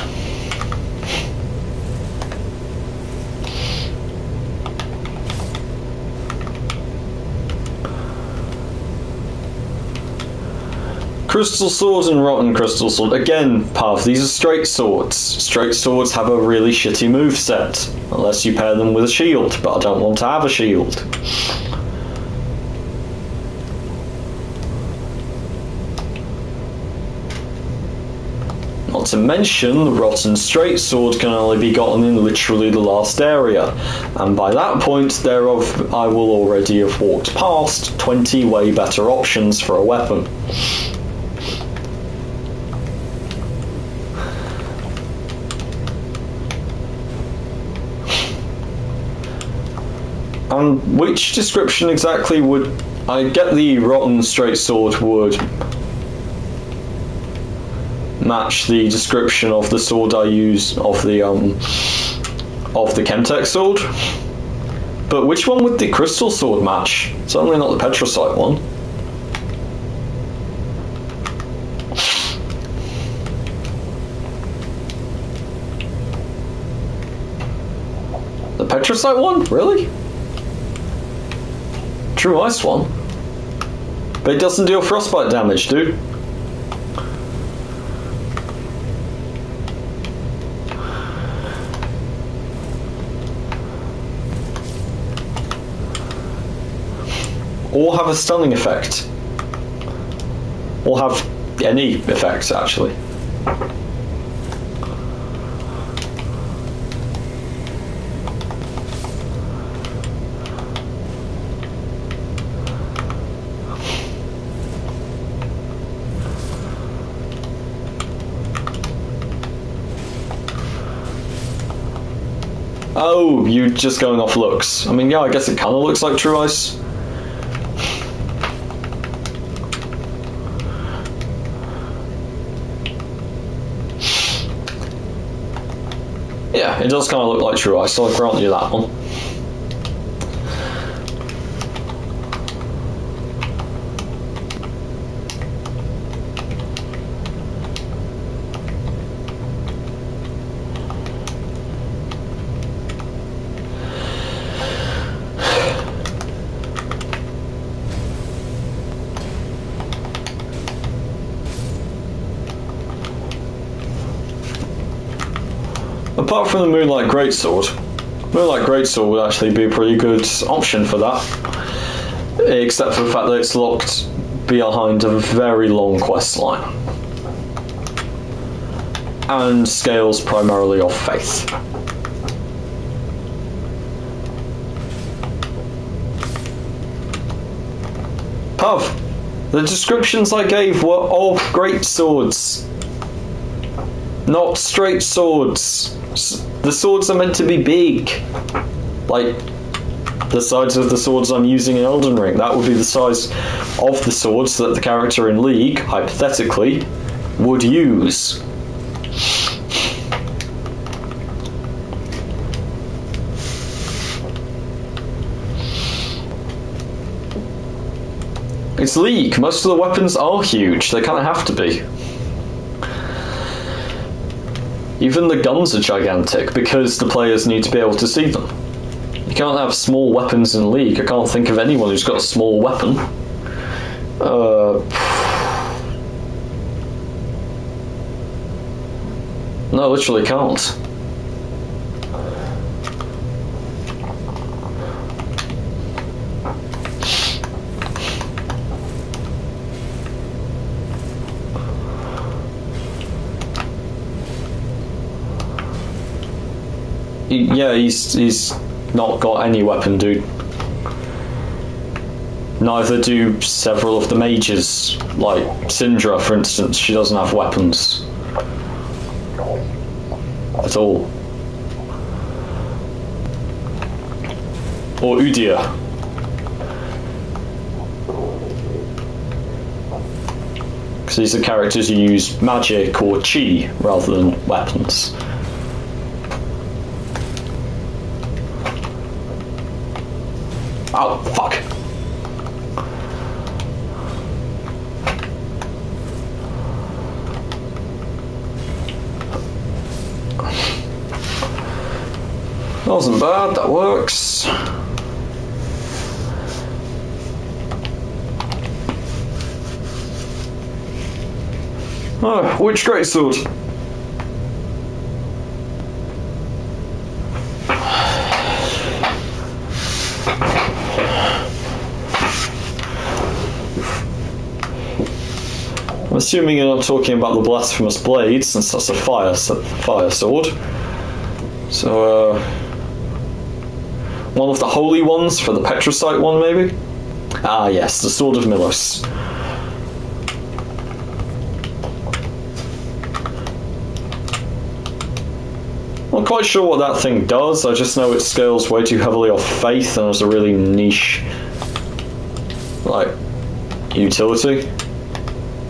C: Crystal Sword and Rotten Crystal Sword. Again, Path, these are straight swords. Straight swords have a really shitty moveset, unless you pair them with a shield, but I don't want to have a shield. to mention the Rotten Straight Sword can only be gotten in literally the last area, and by that point thereof I will already have walked past 20 way better options for a weapon. And which description exactly would... I get the Rotten Straight Sword would match the description of the sword I use of the Chemtech sword, but which one would the Crystal Sword match? Certainly not the Petrosite one. The Petrosite one? Really? True Ice one? But it doesn't deal frostbite damage, dude. Or have a stunning effect. Or have any effects, actually. Oh, you're just going off looks. I mean, yeah, I guess it kind of looks like True Ice. Yeah, it does kind of look like True Ice, so I'll grant you that one. Apart from the Moonlight Greatsword, Moonlight Greatsword would actually be a pretty good option for that, except for the fact that it's locked behind a very long quest line and scales primarily off faith. Puv, the descriptions I gave were of great swords, not straight swords. The swords are meant to be big, like the size of the swords I'm using in Elden Ring. That would be the size of the swords that the character in League, hypothetically, would use. It's League. Most of the weapons are huge. They kind of have to be. Even the guns are gigantic because the players need to be able to see them. You can't have small weapons in League. I can't think of anyone who's got a small weapon. No, literally can't. Yeah, he's not got any weapon, dude. Neither do several of the mages, like Syndra, for instance. She doesn't have weapons at all. Or Udia. Because these are characters who use magic or chi rather than weapons. Oh, fuck. That wasn't bad, that works. Oh, which greatsword? assuming you're not talking about the Blasphemous Blade, since that's a fire sword. So, one of the holy ones for the Petrosite one, maybe? Ah, yes, the Sword of Milos. I'm not quite sure what that thing does, I just know it scales way too heavily off faith and has a really niche, like, utility.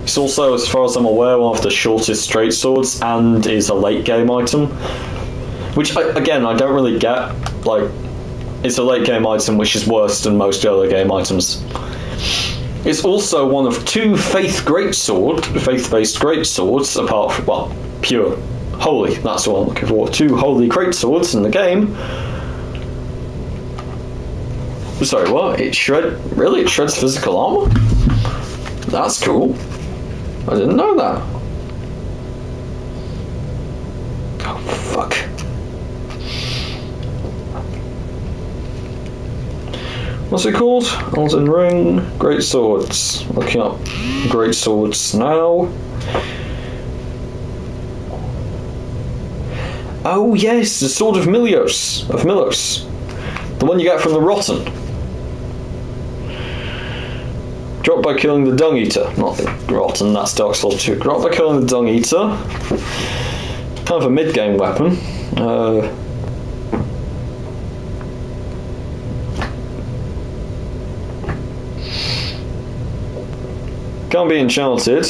C: It's also, as far as I'm aware, one of the shortest straight swords and is a late game item. Which, again, I don't really get. Like, it's a late game item which is worse than most early game items. It's also one of two faith-based greatswords, apart from, well, pure. Holy, that's what I'm looking for. Two holy greatswords in the game. Sorry, what? It shreds physical armor? That's cool. I didn't know that. Oh, fuck. What's it called? Elden Ring. Great Swords. Looking up Great Swords now. Oh yes, the Sword of Milos. The one you get from the Rotten. Drop by killing the Dung Eater. Not the Rotten, that's Dark Souls 2. Drop by killing the Dung Eater. Kind of a mid-game weapon. Can't be enchanted.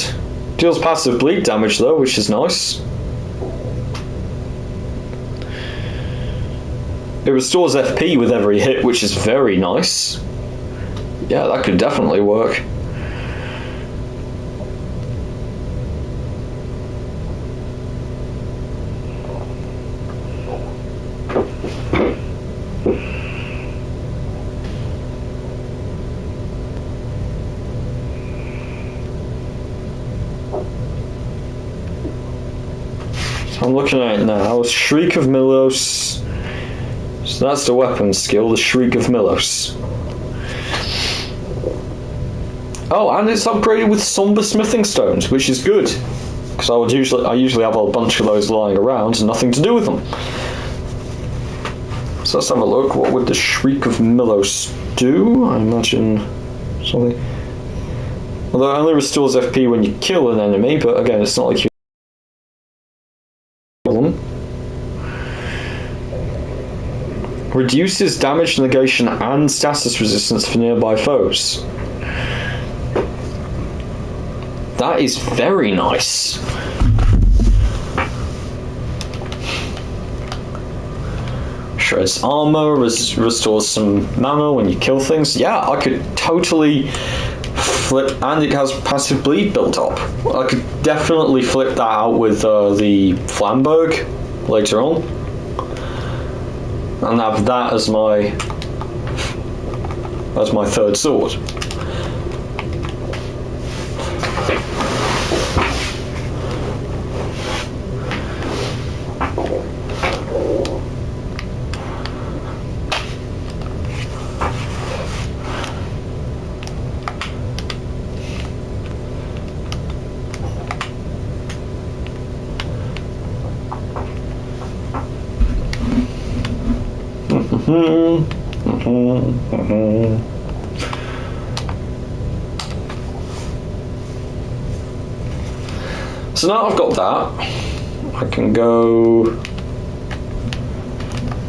C: Deals passive bleed damage though, which is nice. It restores FP with every hit, which is very nice. Yeah, that could definitely work. I'm looking at it now. Shriek of Milos. So that's the weapon skill, the Shriek of Milos. Oh, and it's upgraded with somber smithing stones, which is good. Because I usually have a bunch of those lying around and nothing to do with them. So let's have a look. What would the Shriek of Milos do? I imagine something. Although it only restores FP when you kill an enemy, but again, it's not like you. Reduces damage negation and status resistance for nearby foes. That is very nice. Shreds armor, restores some mana when you kill things. Yeah, I could totally flip, and it has passive bleed built up. I could definitely flip that out with the Flamberg later on. And have that as my third sword. So now I've got that, I can go.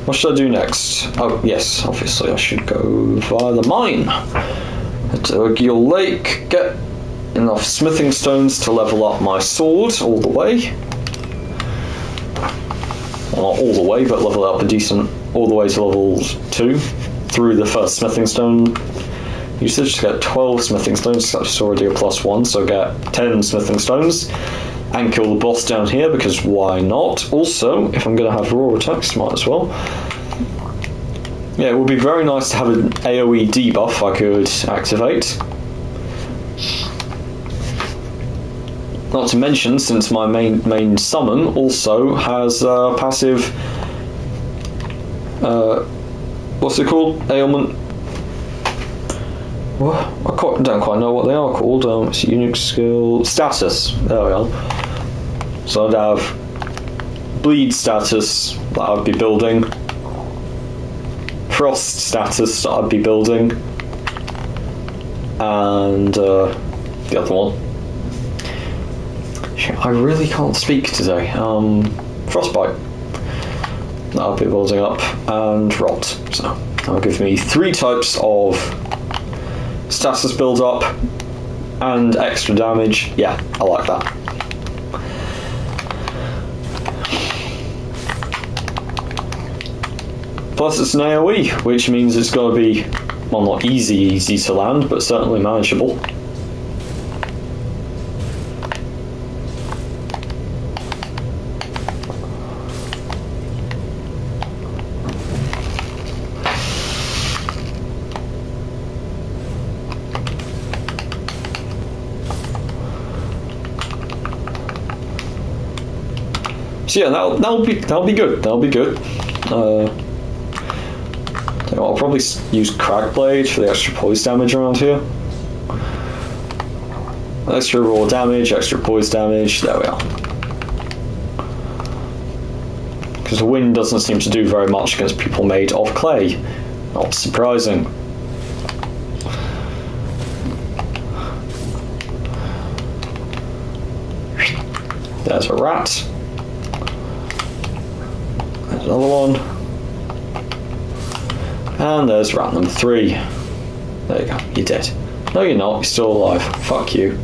C: What should I do next? Oh yes, obviously I should go via the mine. Head to Gil Lake, get enough smithing stones to level up my sword all the way. Well, not all the way, but level up a decent, all the way to level 2 through the first smithing stone usage to get 12 smithing stones. That's already a +1, so get 10 smithing stones and kill the boss down here, because why not? Also, if I'm going to have raw attacks, might as well. Yeah, it would be very nice to have an AoE debuff I could activate. Not to mention, since my main summon also has passive, what's it called? Ailment. Well, don't quite know what they are called. It's a unique skill. Status. There we are. So I'd have bleed status that I'd be building. Frost status that I'd be building. And the other one. I really can't speak today. Frostbite. That'll be building up, and Rot. So that'll give me 3 types of status build up and extra damage. Yeah, I like that. Plus it's an AoE, which means it's got to be, well, not easy to land, but certainly manageable. So yeah, that'll be good. That'll be good. I'll probably use Crackblade for the extra poise damage around here. Extra raw damage, extra poise damage. There we are. Because the wind doesn't seem to do very much against people made of clay. Not surprising. There's a rat. There's another one. And there's rat number 3. There you go, you're dead. No, you're not, you're still alive. Fuck you.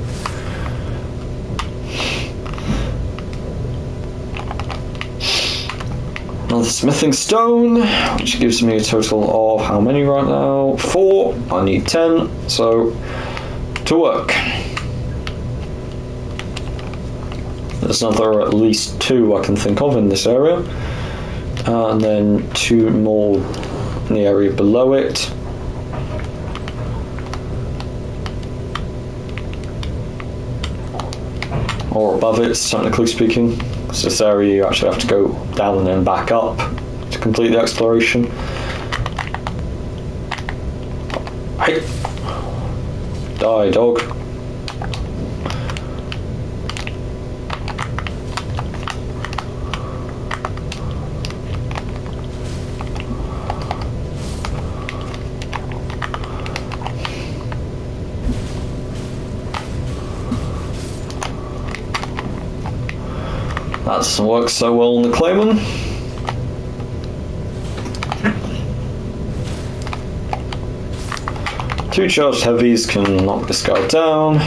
C: Another smithing stone, which gives me a total of how many right now? 4. I need 10, so to work. There's another at least 2 I can think of in this area. And then 2 more in the area below it. Or above it, technically speaking. So this area you actually have to go down and then back up to complete the exploration. Hey! Die, dog. That doesn't work so well on the Clayman. Two charged heavies can knock this guy down.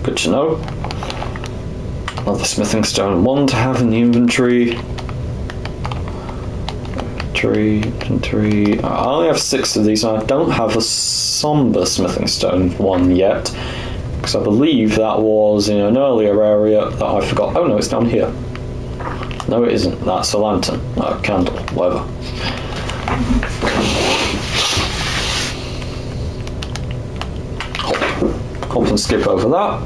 C: Good to know. Another smithing stone 1 to have in the inventory. Inventory. I only have 6 of these, and I don't have a somber smithing stone 1 yet. Because I believe that was in an earlier area that I forgot. Oh no, it's down here. No, it isn't. That's a lantern. A candle. Whatever. Hop and skip over that.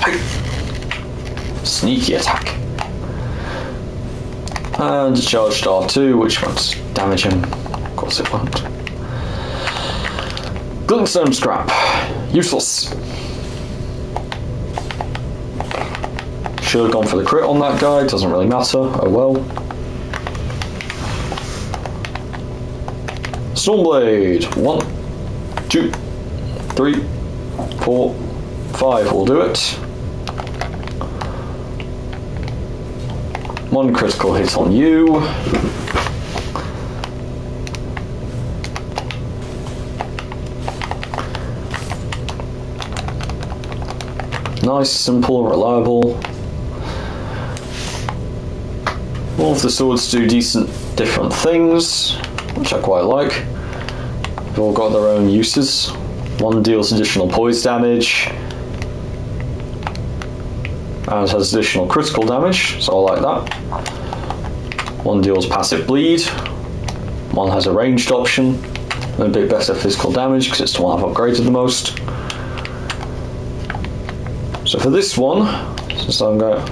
C: Hey. Sneaky attack. And a charged R2, which won't damage him. Of course it won't. Glintstone scrap. Useless. Should have gone for the crit on that guy, doesn't really matter. Oh well. Stormblade. 1, 2, 3, 4, 5 will do it. 1 critical hit on you. Nice, simple, reliable. All of the swords do decent different things, which I quite like. They've all got their own uses. 1 deals additional poise damage and has additional critical damage, so I like that. 1 deals passive bleed. 1 has a ranged option and a bit better physical damage because it's the one I've upgraded the most. So for this one, Since I've got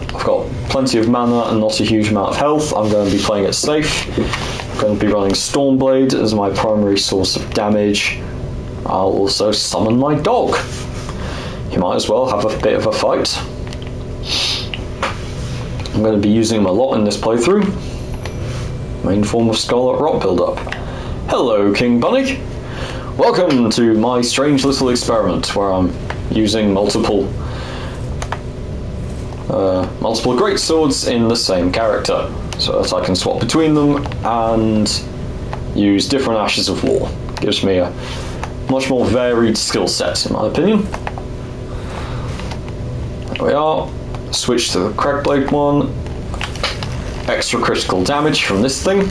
C: plenty of mana and not a huge amount of health, I'm going to be playing it safe. I'm going to be running Stormblade as my primary source of damage. I'll also summon my dog. You might as well have a bit of a fight. I'm going to be using him a lot in this playthrough. Main form of Scarlet Rot build-up. Hello, King Bunny. Welcome to my strange little experiment where I'm using multiple great swords in the same character, so that I can swap between them and use different Ashes of War. Gives me a much more varied skill set, in my opinion. There we are. Switch to the Crackblade one. Extra critical damage from this thing.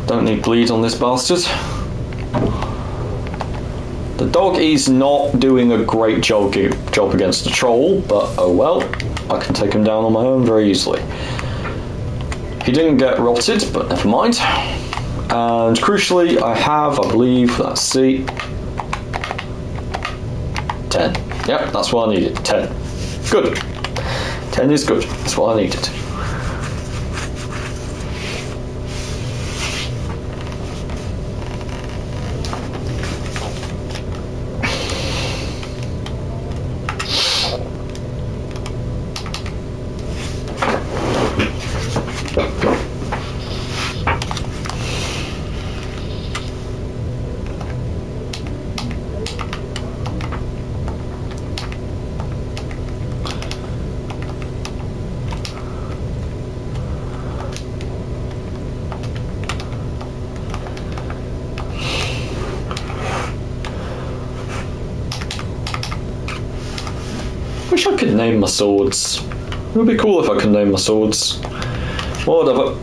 C: Don't need bleed on this bastard. The dog is not doing a great job against the troll, but oh well. I can take him down on my own very easily. He didn't get rotted, but never mind. And crucially, I have, I believe, let's see, 10. Yep, that's what I needed. 10. Good. 10 is good. That's what I needed. Wish I could name my swords. It would be cool if I could name my swords. Whatever.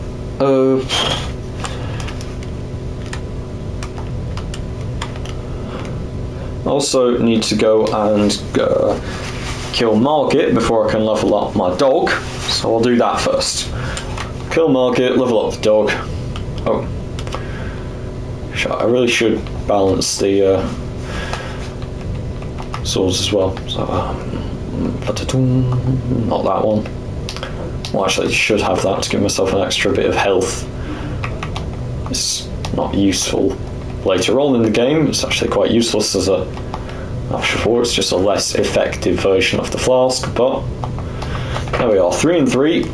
C: Also need to go and kill Margit before I can level up my dog, so I'll do that first. Kill Margit, level up the dog. Oh. I really should balance the swords as well. So, not that one. Well, actually, I should have that to give myself an extra bit of health. It's not useful later on in the game. It's actually quite useless as a Ash of War. It's just a less effective version of the flask, but there we are, 3 and 3.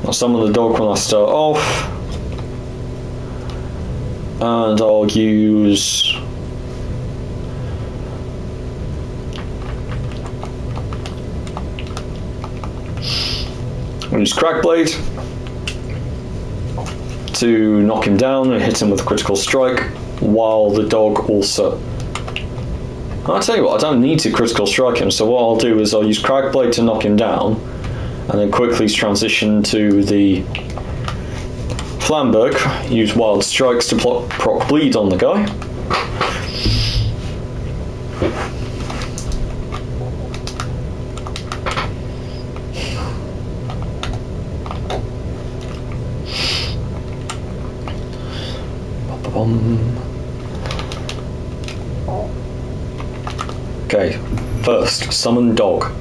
C: I'll summon the dog when I start off, and I'll use Crackblade to knock him down and hit him with a critical strike, while the dog also... I'll tell you what, I don't need to critical strike him, so what I'll do is I'll use Crackblade to knock him down, and then quickly transition to the Flamberg, use Wild Strikes to proc bleed on the guy. Okay, first, summon dog.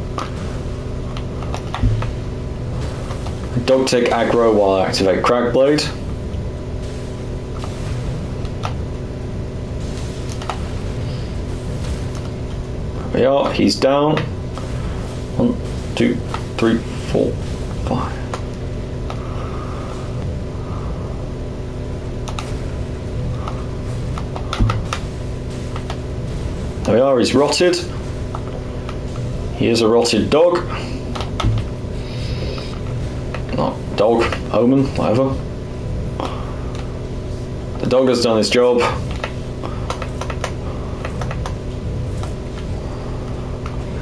C: Dog take aggro while I activate Crackblade. There we are, he's down. 1, 2, 3, 4, 5. There we are, he's rotted. He is a rotted dog. Not dog, omen, whatever. The dog has done his job.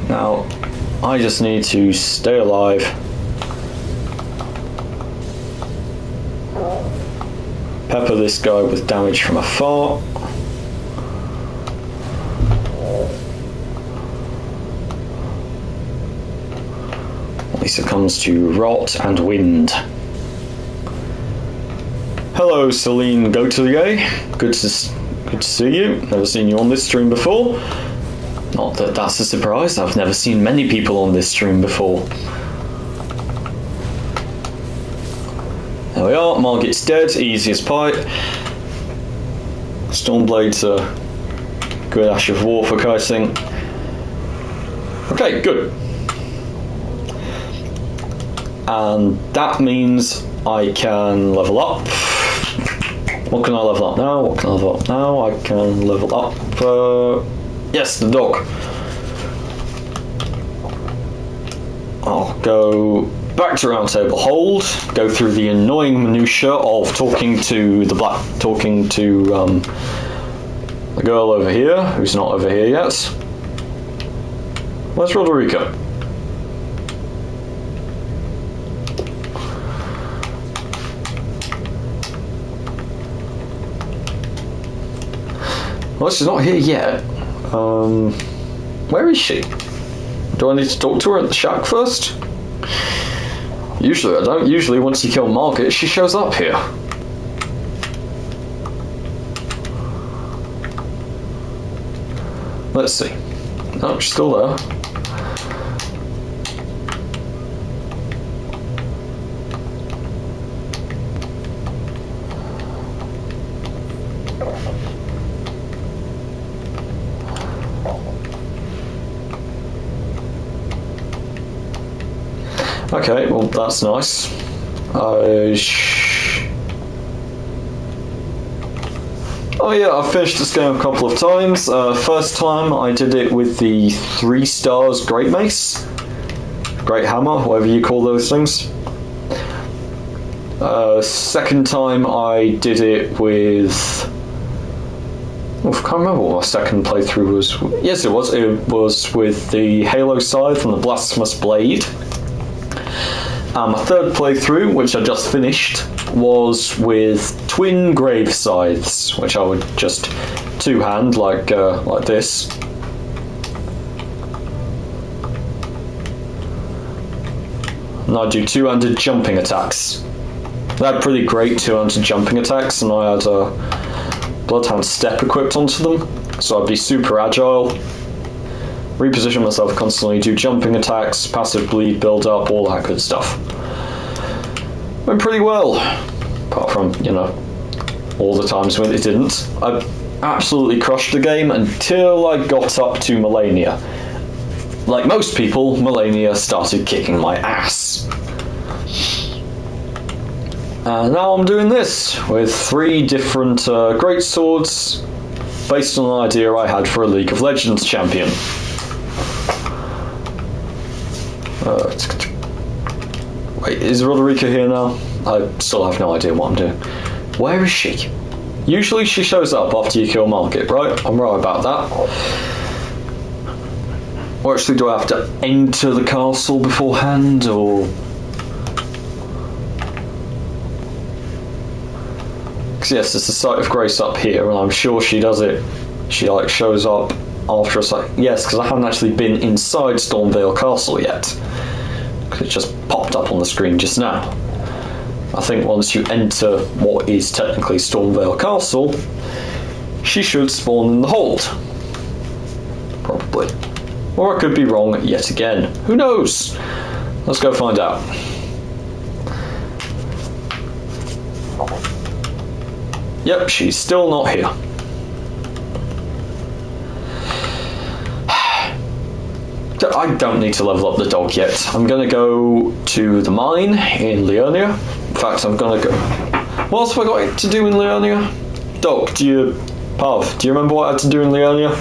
C: Now, I just need to stay alive. Pepper this guy with damage from afar. He succumbs to rot and wind. Hello, Celine Gautier. Good to see you. Never seen you on this stream before. Not that that's a surprise, I've never seen many people on this stream before. There we are, Margit's dead, easy as pie. Stormblade's a good Ash of War for kiting. Okay, good. And that means I can level up. What can I level up now? What can I level up now? I can level up. Yes, the dog. I'll go back to Round Table Hold. Go through the annoying minutiae of talking to the girl over here, who's not over here yet. Where's Roderica? Well, she's not here yet. Where is she? Do I need to talk to her at the shack first? Usually I don't. Usually once you kill Margit, she shows up here. Let's see. No, she's still there. Okay, well that's nice. Oh yeah, I've finished this game a couple of times. First time I did it with the 3 stars Great Mace. Great Hammer, whatever you call those things. Second time I did it with... Oh, I can't remember what my second playthrough was. Yes, it was. It was with the Halo Scythe and the Blasphemous Blade. My third playthrough, which I just finished, was with twin grave scythes, which I would just two-hand like this. And I do two-handed jumping attacks. They had pretty great two-handed jumping attacks, and I had a Bloodhound Step equipped onto them, so I'd be super agile. Reposition myself constantly, do jumping attacks, passive bleed, build up, all that good stuff. Went pretty well, apart from, you know, all the times when it didn't. I absolutely crushed the game until I got up to Malenia. Like most people, Malenia started kicking my ass. And now I'm doing this with 3 different great swords based on an idea I had for a League of Legends champion. Wait, is Roderica here now? I still have no idea what I'm doing. Where is she? Usually she shows up after you kill Margit, right? I'm right about that. Or actually, do I have to enter the castle beforehand, or... Because yes, there's the Site of Grace up here, and I'm sure she does it. She, like, shows up after a site. Yes, because I haven't actually been inside Stormveil Castle yet. It just popped up on the screen just now. I think once you enter what is technically Stormveil Castle, she should spawn in the hold. Probably. Or I could be wrong yet again. Who knows? Let's go find out. Yep, she's still not here. I don't need to level up the dog yet. I'm going to go to the mine in Liurnia. In fact, I'm going to go... What else have I got to do in Liurnia? Dog, Pav, do you remember what I had to do in Liurnia?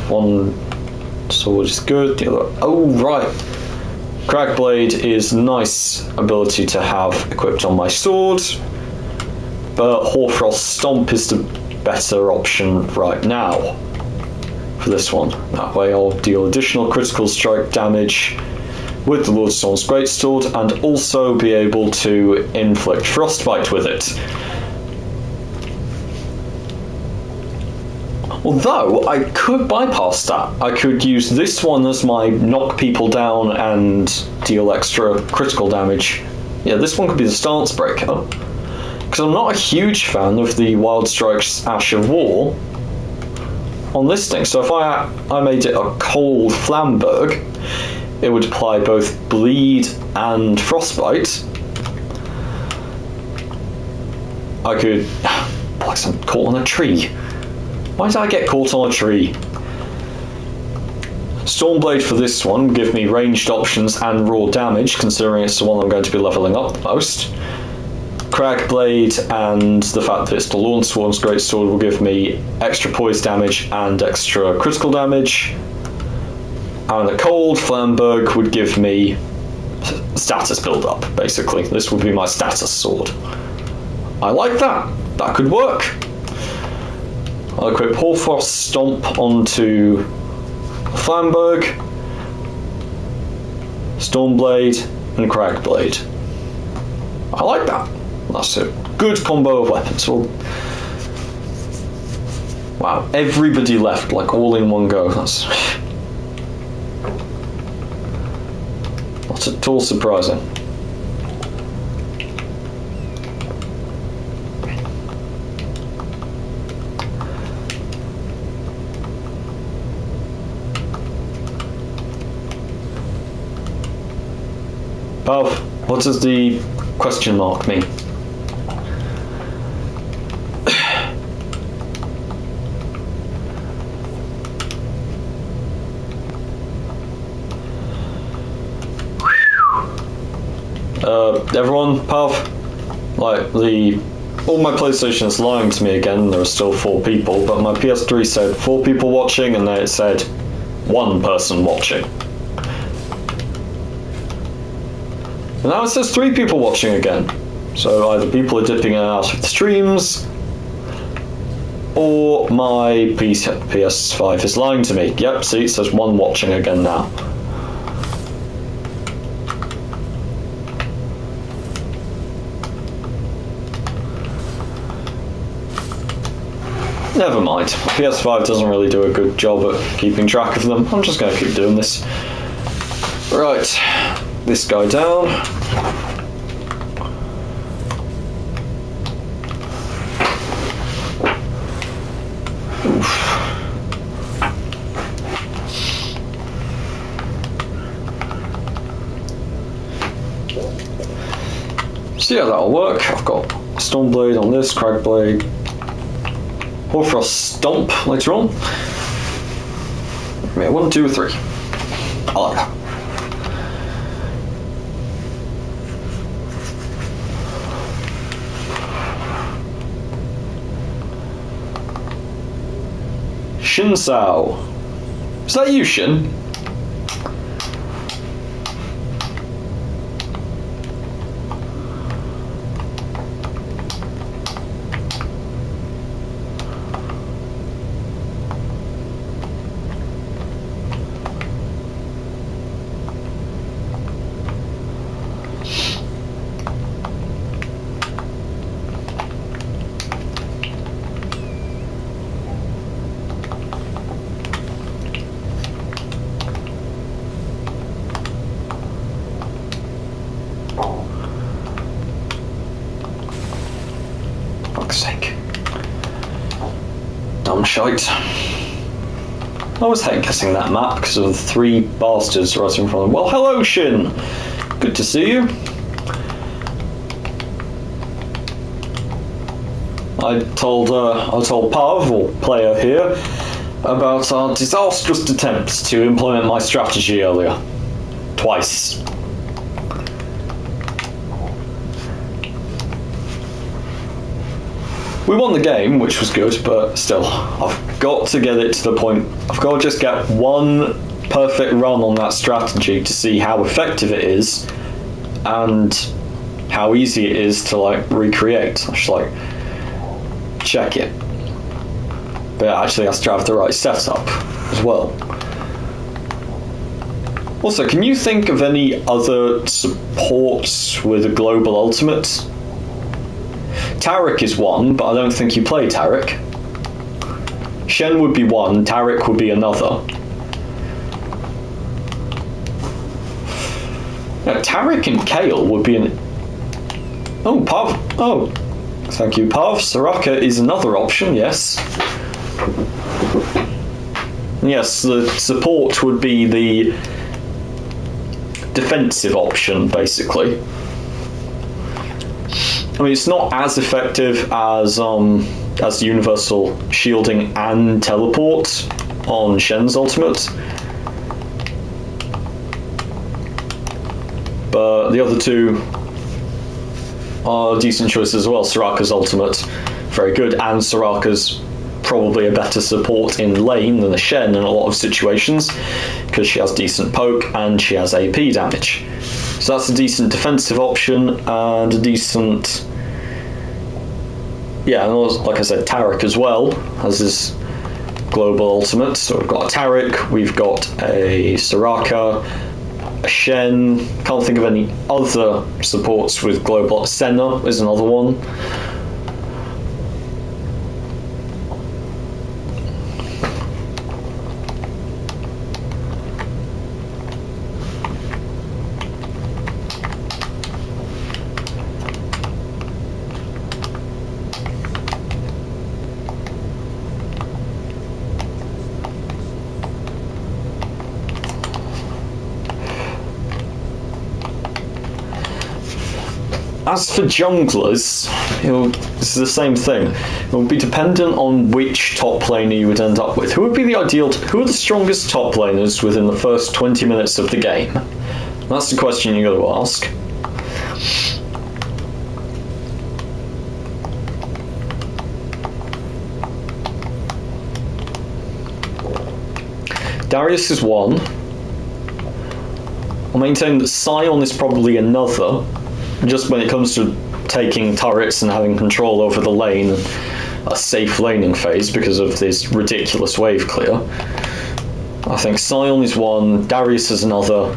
C: One sword is good. The other... Oh, right. Cragblade is a nice ability to have equipped on my sword. But Hoarfrost Stomp is the better option right now. For this one. That way I'll deal additional critical strike damage with the Lordstorm's Greatsword and also be able to inflict Frostbite with it. Although I could bypass that. I could use this one as my knock people down and deal extra critical damage. Yeah, this one could be the Stance Breaker. Because I'm not a huge fan of the Wild Strike's Ash of War. on listing. So if I made it a cold Flamberg, it would apply both bleed and frostbite. I could like some caught on a tree. Why did I get caught on a tree? Stormblade for this one give me ranged options and raw damage, considering it's the one I'm going to be leveling up the most. Cragblade and the fact that it's the Lawnsworn's Greatsword will give me extra poise damage and extra critical damage. And a cold Flamberg would give me status build up, basically. This would be my status sword. I like that. That could work. I'll equip Hoarfrost Stomp onto Flamberg, Stormblade, and Cragblade. I like that. That's a good combo of weapons. Well, wow, everybody left, like all in one go. That's not at all surprising. Pav, what does the question mark mean? Everyone, Pav, like all my PlayStation is lying to me again. There are still 4 people, but my PS3 said 4 people watching, and then it said 1 person watching. And now it says 3 people watching again. So either people are dipping in and out of the streams, or my PS5 is lying to me. Yep, see, it says 1 watching again now. Never mind. PS5 doesn't really do a good job at keeping track of them. I'm just going to keep doing this. Right, this guy down. Oof. So yeah, that'll work. I've got Stormblade on this, Cragblade, Hoarfrost Stomp later on. Yeah, 1, 2, 3. I like that. Shin Sao. Is that you, Shin? Fuck's sake. Dumb shite. I always hate guessing that map because of the 3 bastards right in front of them. Well, hello, Shin! Good to see you. I told Pav, or player here, about our disastrous attempts to implement my strategy earlier. Twice. We won the game, which was good, but still, I've got to get it to the point. I've got to just get 1 perfect run on that strategy to see how effective it is and how easy it is to like recreate. I should like check it, but it actually has to have the right setup as well. Also, can you think of any other supports with a global ultimate? Taric is one, but I don't think you play Taric. Shen would be one, Taric would be another. Now, Taric and Kale would be an... Oh, Pav. Oh, thank you, Pav. Soraka is another option, yes. Yes, the support would be the defensive option, basically. I mean, it's not as effective as universal shielding and teleport on Shen's ultimate, but the other two are decent choices as well. Soraka's ultimate, very good, and Soraka's probably a better support in lane than a Shen in a lot of situations, because she has decent poke and she has AP damage. So that's a decent defensive option and a decent... Yeah, and like I said, Taric as well has his global ultimate. So we've got a Taric, we've got a Soraka, a Shen. Can't think of any other supports with global. Senna is another one. As for junglers, it's the same thing. It will be dependent on which top laner you would end up with. Who would be the ideal? Who are the strongest top laners within the first 20 minutes of the game? That's the question you got to ask. Darius is one. I'll maintain that Sion is probably another. Just when it comes to taking turrets and having control over the lane, a safe laning phase because of this ridiculous wave clear. I think Sion is one, Darius is another.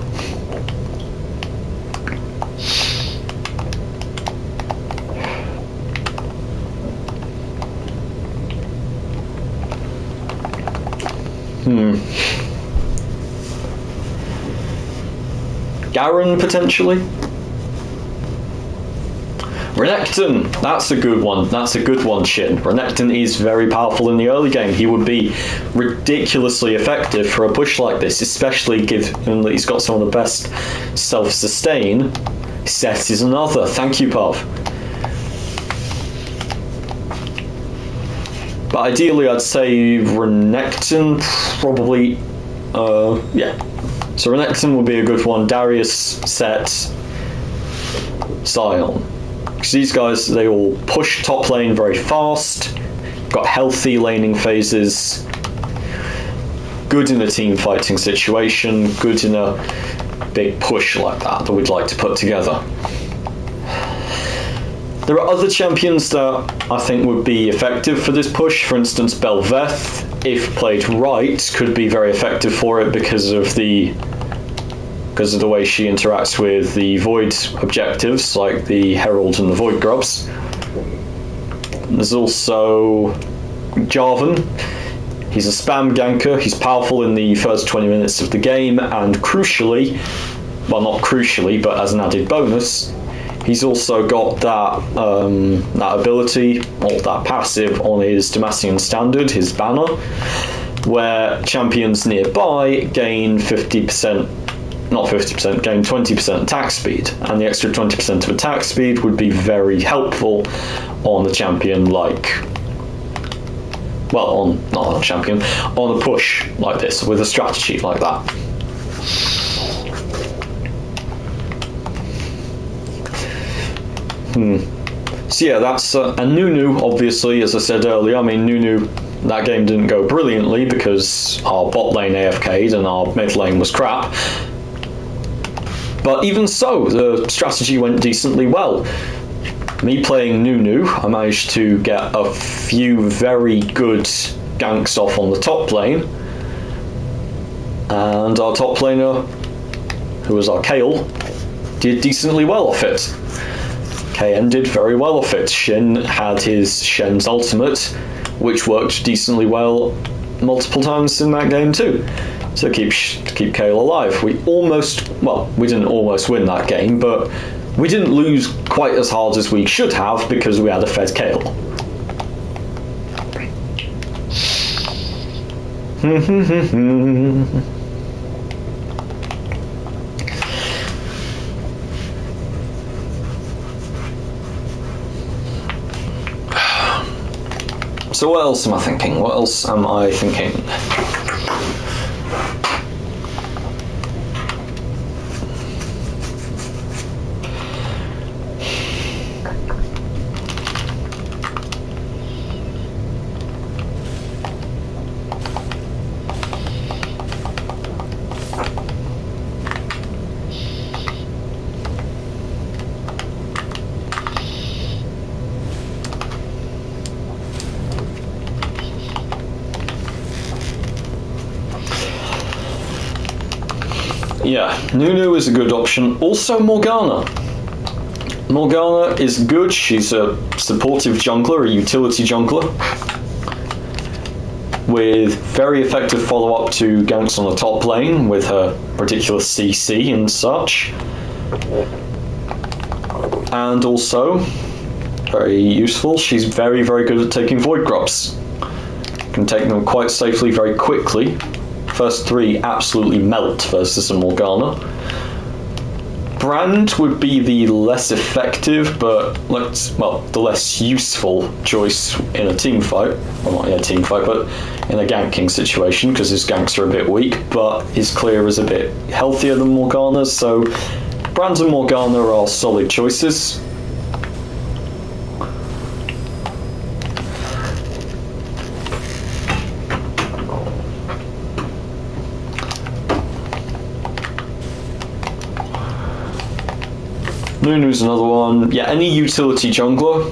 C: Garen, potentially? Renekton, that's a good one. That's a good one, Shin. Renekton is very powerful in the early game. He would be ridiculously effective for a push like this, especially given that he's got some of the best self-sustain. Set is another. Thank you, Pav. But ideally, I'd say Renekton probably... yeah. So Renekton would be a good one. Darius, Set, Sion. Because these guys, they all push top lane very fast, got healthy laning phases, good in a team fighting situation, good in a big push like that we'd like to put together. There are other champions that I think would be effective for this push. For instance, Bel'Veth, if played right, could be very effective for it because of the way she interacts with the Void objectives, like the Herald and the Void Grubs. There's also Jarvan. He's a spam ganker, he's powerful in the first 20 minutes of the game, and crucially, well, not crucially, but as an added bonus, he's also got that ability, or that passive on his Demacian Standard, his banner, where champions nearby gain 50%, not 50%, gain 20% attack speed, and the extra 20% of attack speed would be very helpful on the champion not on a champion, on a push like this, with a strategy like that. So yeah, that's and Nunu, obviously, as I said earlier. I mean, Nunu, that game didn't go brilliantly because our bot lane AFK'd and our mid lane was crap. But even so, the strategy went decently well. Me playing Nunu, I managed to get a few very good ganks off on the top lane. And our top laner, who was our Kayle, did decently well off it. KN did very well off it. Shin had his Shen's ultimate, which worked decently well multiple times in that game too. So keep Kayle alive. We didn't almost win that game, but we didn't lose quite as hard as we should have because we had a fed Kayle. So what else am I thinking? What else am I thinking? Yeah, Nunu is a good option. Also Morgana. Morgana is good. She's a supportive jungler, a utility jungler, with very effective follow-up to ganks on the top lane with her ridiculous CC and such. And also, very useful, she's very, very good at taking Void Grubs. Can take them quite safely, very quickly. First 3 absolutely melt versus a Morgana. Brand would be the less effective, but the less useful choice in a team fight. Well, not in a team fight, but in a ganking situation, because his ganks are a bit weak, but his clear is a bit healthier than Morgana's, so Brand and Morgana are solid choices. Nunu's another one. Yeah, any utility jungler,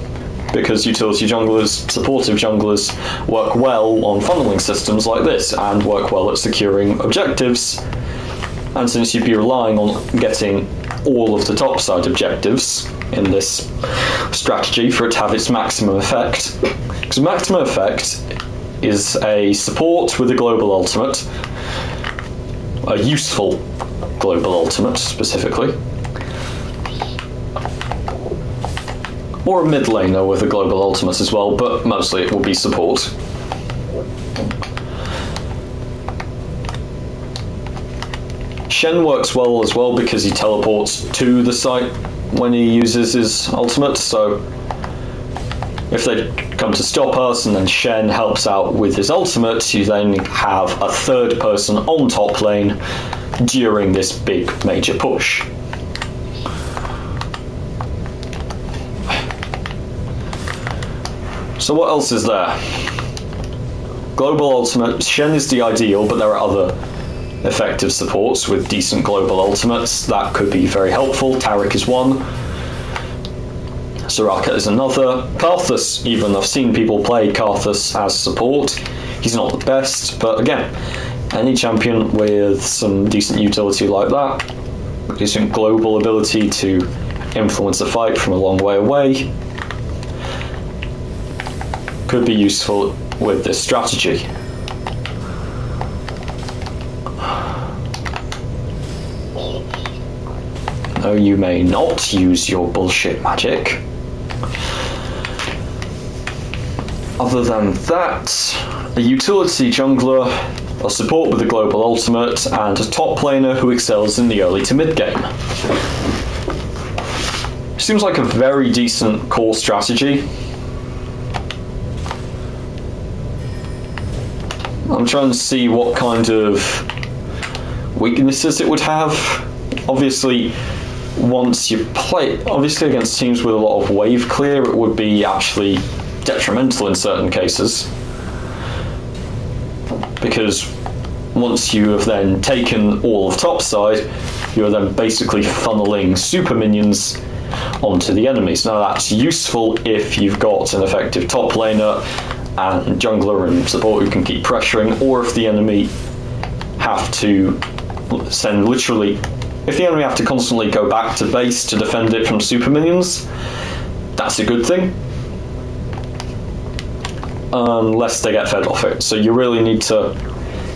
C: because utility junglers, supportive junglers, work well on funneling systems like this and work well at securing objectives. And since you'd be relying on getting all of the topside objectives in this strategy for it to have its maximum effect, because maximum effect is a support with a global ultimate, a useful global ultimate specifically, or a mid laner with a global ultimate as well, but mostly it will be support. Shen works well as well because he teleports to the site when he uses his ultimate, so if they come to stop us and then Shen helps out with his ultimate, you then have a third person on top lane during this big major push. So what else is there? Global ultimate, Shen is the ideal, but there are other effective supports with decent global ultimates that could be very helpful. Taric is one. Soraka is another. Karthus, even, I've seen people play Karthus as support. He's not the best, but again, any champion with some decent utility like that, decent global ability to influence a fight from a long way away, could be useful with this strategy. No, you may not use your bullshit magic. Other than that, a utility jungler, a support with a global ultimate, and a top laner who excels in the early to mid game. Seems like a very decent core strategy. I'm trying to see what kind of weaknesses it would have. Obviously, once you play, obviously against teams with a lot of wave clear, it would be actually detrimental in certain cases. Because once you have then taken all of topside, you are then basically funneling super minions onto the enemies. Now that's useful if you've got an effective top laner and jungler and support who can keep pressuring, or if the enemy have to send if the enemy have to constantly go back to base to defend it from super minions, that's a good thing. Unless they get fed off it. So you really need to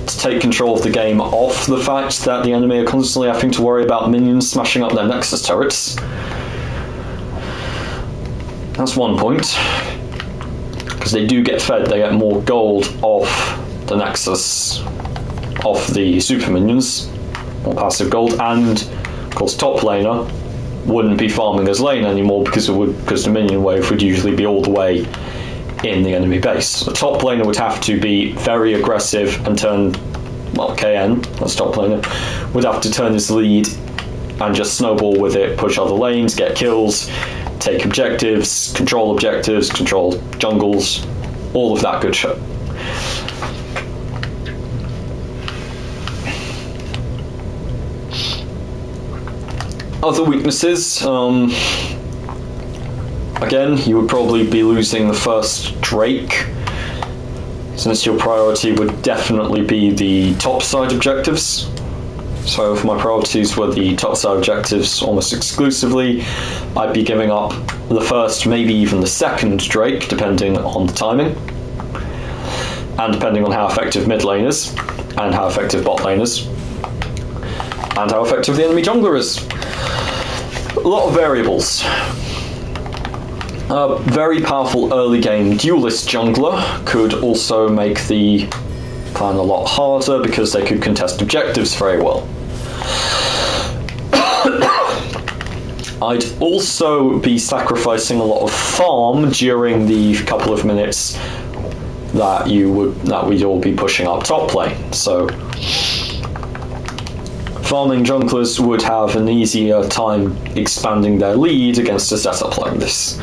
C: take control of the game off the fact that the enemy are constantly having to worry about minions smashing up their Nexus turrets. That's one point. Because they do get fed, they get more gold off the nexus of the super minions, or passive gold, and of course top laner wouldn't be farming as lane anymore because the minion wave would usually be all the way in the enemy base. The top laner would have to be very aggressive and turn, well, KN, that's top laner, would have to turn his lead and just snowball with it, push other lanes, get kills, take objectives, control jungles, all of that good shit. Other weaknesses, again, you would probably be losing the first Drake, since your priority would definitely be the topside objectives. So if my priorities were the topside objectives almost exclusively, I'd be giving up the first, maybe even the second Drake, depending on the timing, and depending on how effective mid lane is, and how effective bot lane is, and how effective the enemy jungler is. A lot of variables. A very powerful early game duelist jungler could also make the plan a lot harder because they could contest objectives very well. I'd also be sacrificing a lot of farm during the couple of minutes that we'd all be pushing up top lane. So farming junglers would have an easier time expanding their lead against a setup like this.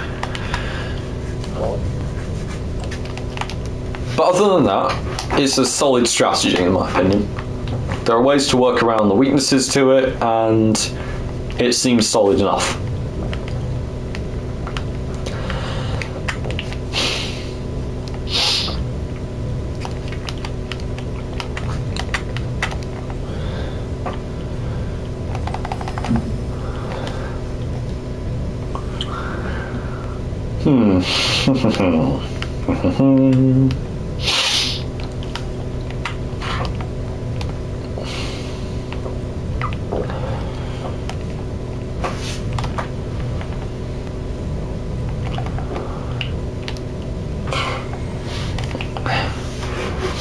C: But other than that, it's a solid strategy in my opinion. There are ways to work around the weaknesses to it, and it seems solid enough.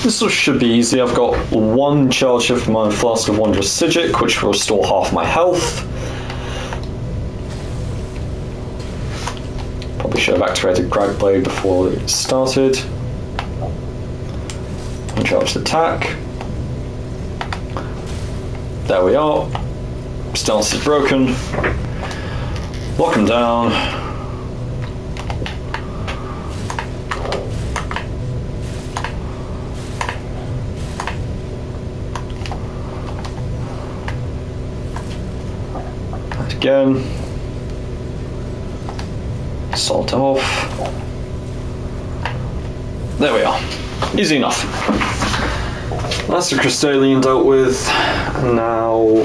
C: This should be easy. I've got one charge of my Flask of Wondrous Psijic, which will restore half my health. Probably should have activated Crag Blade before it started. Uncharged attack. There we are. Stance is broken. Lock him down. Again. Salt off. There we are. Easy enough. That's the Crystalian dealt with. Now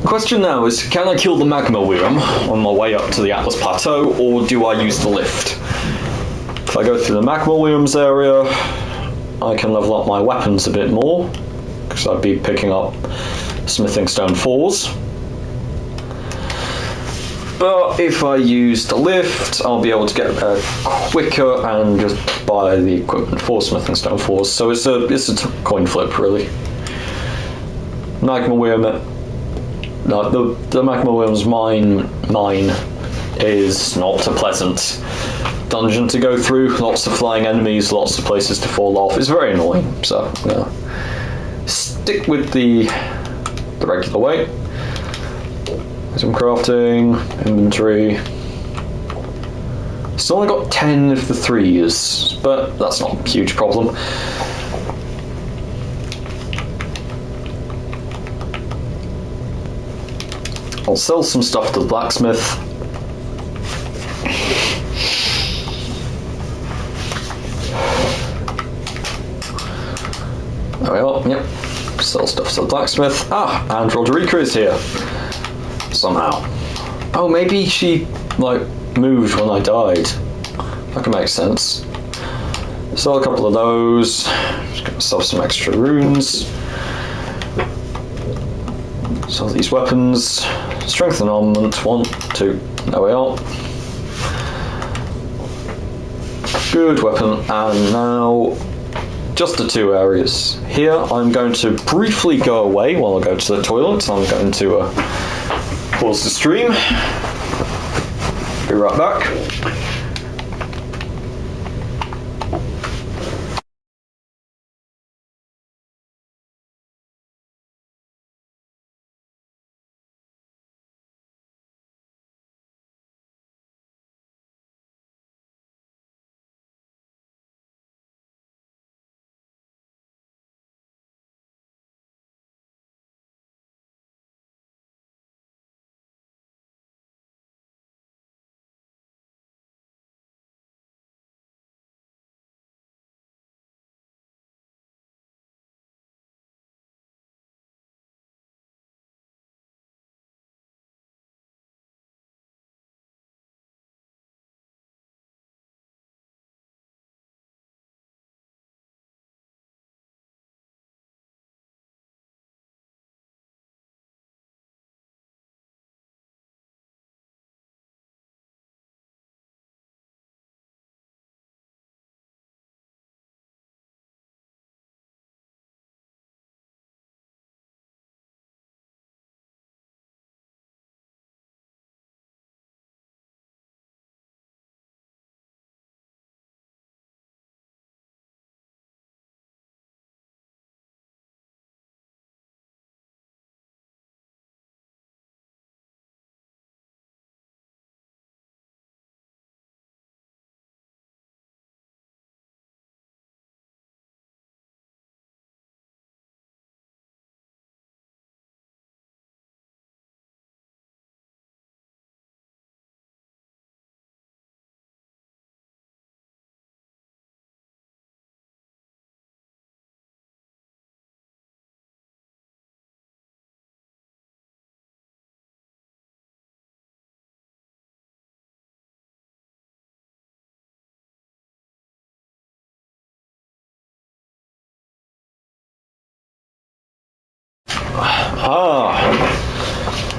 C: the question now is, can I kill the Magma Wyrm on my way up to the Atlas Plateau, or do I use the lift? If I go through the Magma Wyrm's area, I can level up my weapons a bit more, because I'd be picking up Smithing Stone 4s. But if I use the lift, I'll be able to get there quicker and just buy the equipment for Smithing Stone 4s. So it's a coin flip, really. Magma Wyrm, no, the Magma Wyrm's mine is not a pleasant dungeon to go through. Lots of flying enemies, lots of places to fall off. It's very annoying. So stick with the regular way. Some crafting, inventory. Still only got 10 of the 3s, but that's not a huge problem. I'll sell some stuff to the blacksmith. There we are, yep. Sell stuff to the blacksmith. Ah, and Roderika is here. Somehow. Oh, maybe she, moved when I died. That can make sense. Sell a couple of those. Just get myself some extra runes. So these weapons, strength and armament, 1, 2, there we are. Good weapon, and now just the 2 areas. Here I'm going to briefly go away while I go to the toilet. I'm going to pause the stream. Be right back.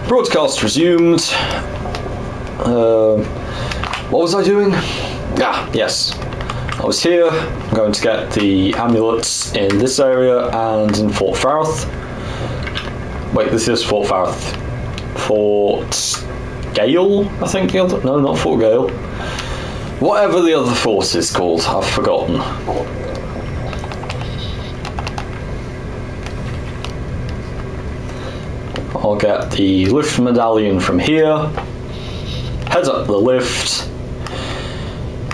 C: Broadcast resumed. What was I doing? Yes. I was here. I'm going to get the amulets in this area and in Fort Farth. Wait, this is Fort Farth. Fort Gale, I think the other. No, not Fort Gale. Whatever the other fort is called, I've forgotten. I'll get the lift medallion from here, head up the lift,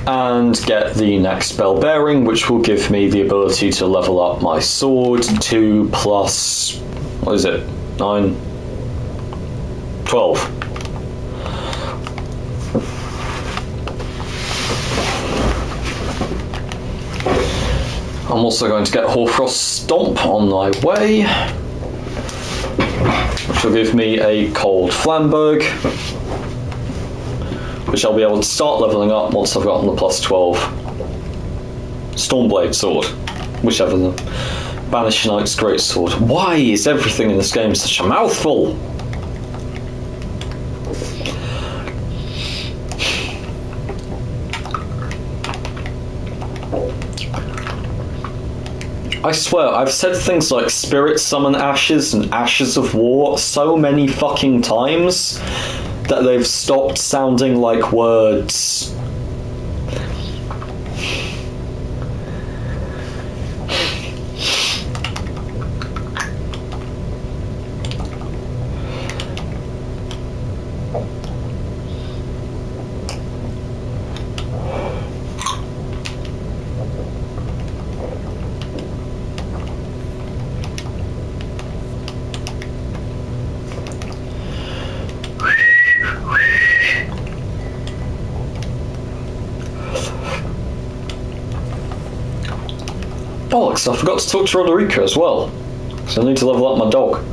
C: and get the next bell bearing, which will give me the ability to level up my sword to plus, what is it, 9, 12. I'm also going to get Hoarfrost Stomp on my way, which will give me a Cold Flamberg, which I'll be able to start levelling up once I've gotten the plus 12 Stormblade Sword, whichever the Banished Knight's Greatsword. Why is everything in this game such a mouthful? I swear, I've said things like Spirit Summon Ashes and Ashes of War so many fucking times that they've stopped sounding like words. Bollocks, I forgot to talk to Roderica as well, so I need to level up my dog.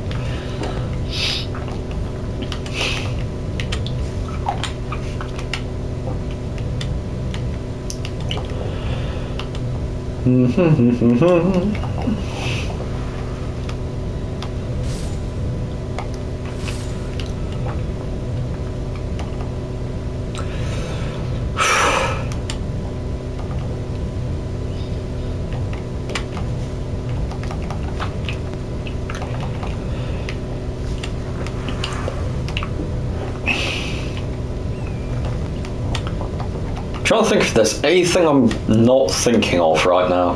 C: trying to think if there's anything I'm not thinking of right now.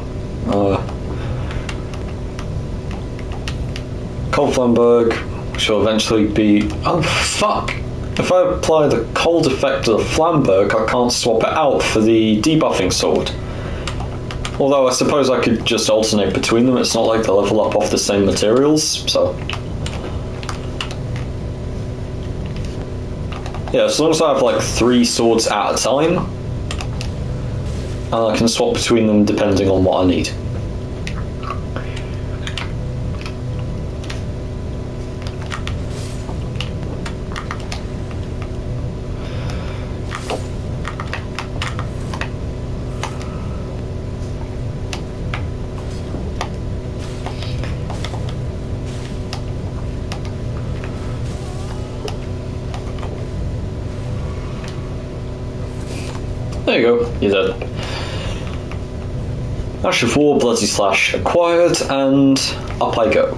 C: Cold Flamberg, which will eventually be... Oh, fuck! If I apply the cold effect to the Flamberg, I can't swap it out for the debuffing sword. Although I suppose I could just alternate between them, it's not like they level up off the same materials, so... Yeah, as long as I have like 3 swords at a time, I can swap between them depending on what I need. There you go, you're dead. Ash of War, Bloody Slash acquired, and up I go.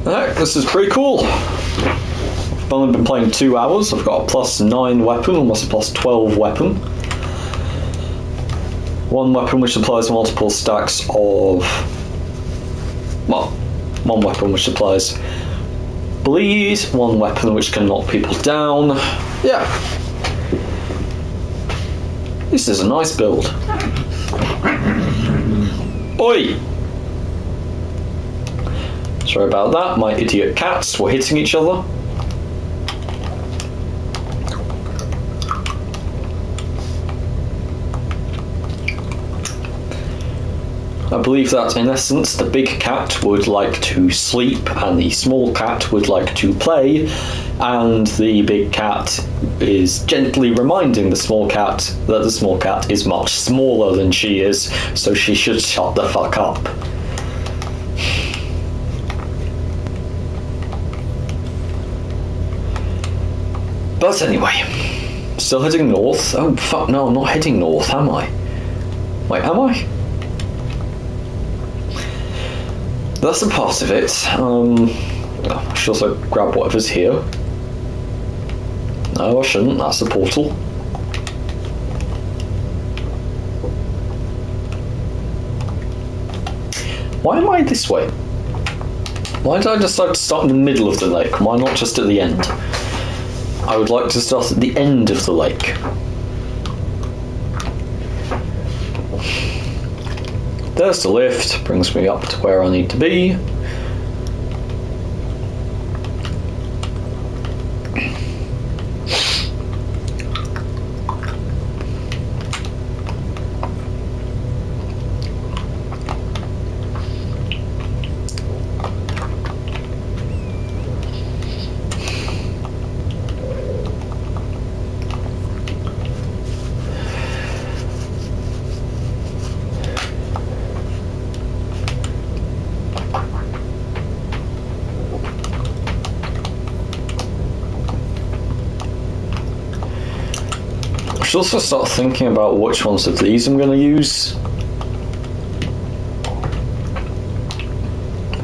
C: Alright, this is pretty cool. I've only been playing 2 hours, I've got a +9 weapon, almost a +12 weapon. One weapon which supplies multiple stacks of... Well, one weapon which supplies bleed, one weapon which can knock people down. Yeah. This is a nice build. Oi! Sorry about that, my idiot cats were hitting each other. I believe that in essence the big cat would like to sleep and the small cat would like to play, and the big cat is gently reminding the small cat that the small cat is much smaller than she is, so she should shut the fuck up. But anyway, still heading north. Oh fuck no, I'm not heading north, am I? Wait, am I? That's a part of it. I should also grab whatever's here. No, I shouldn't. That's a portal. Why am I this way? Why did I decide to start in the middle of the lake? Why not just at the end? I would like to start at the end of the lake. There's the lift, brings me up to where I need to be. I should also start thinking about which ones of these I'm going to use.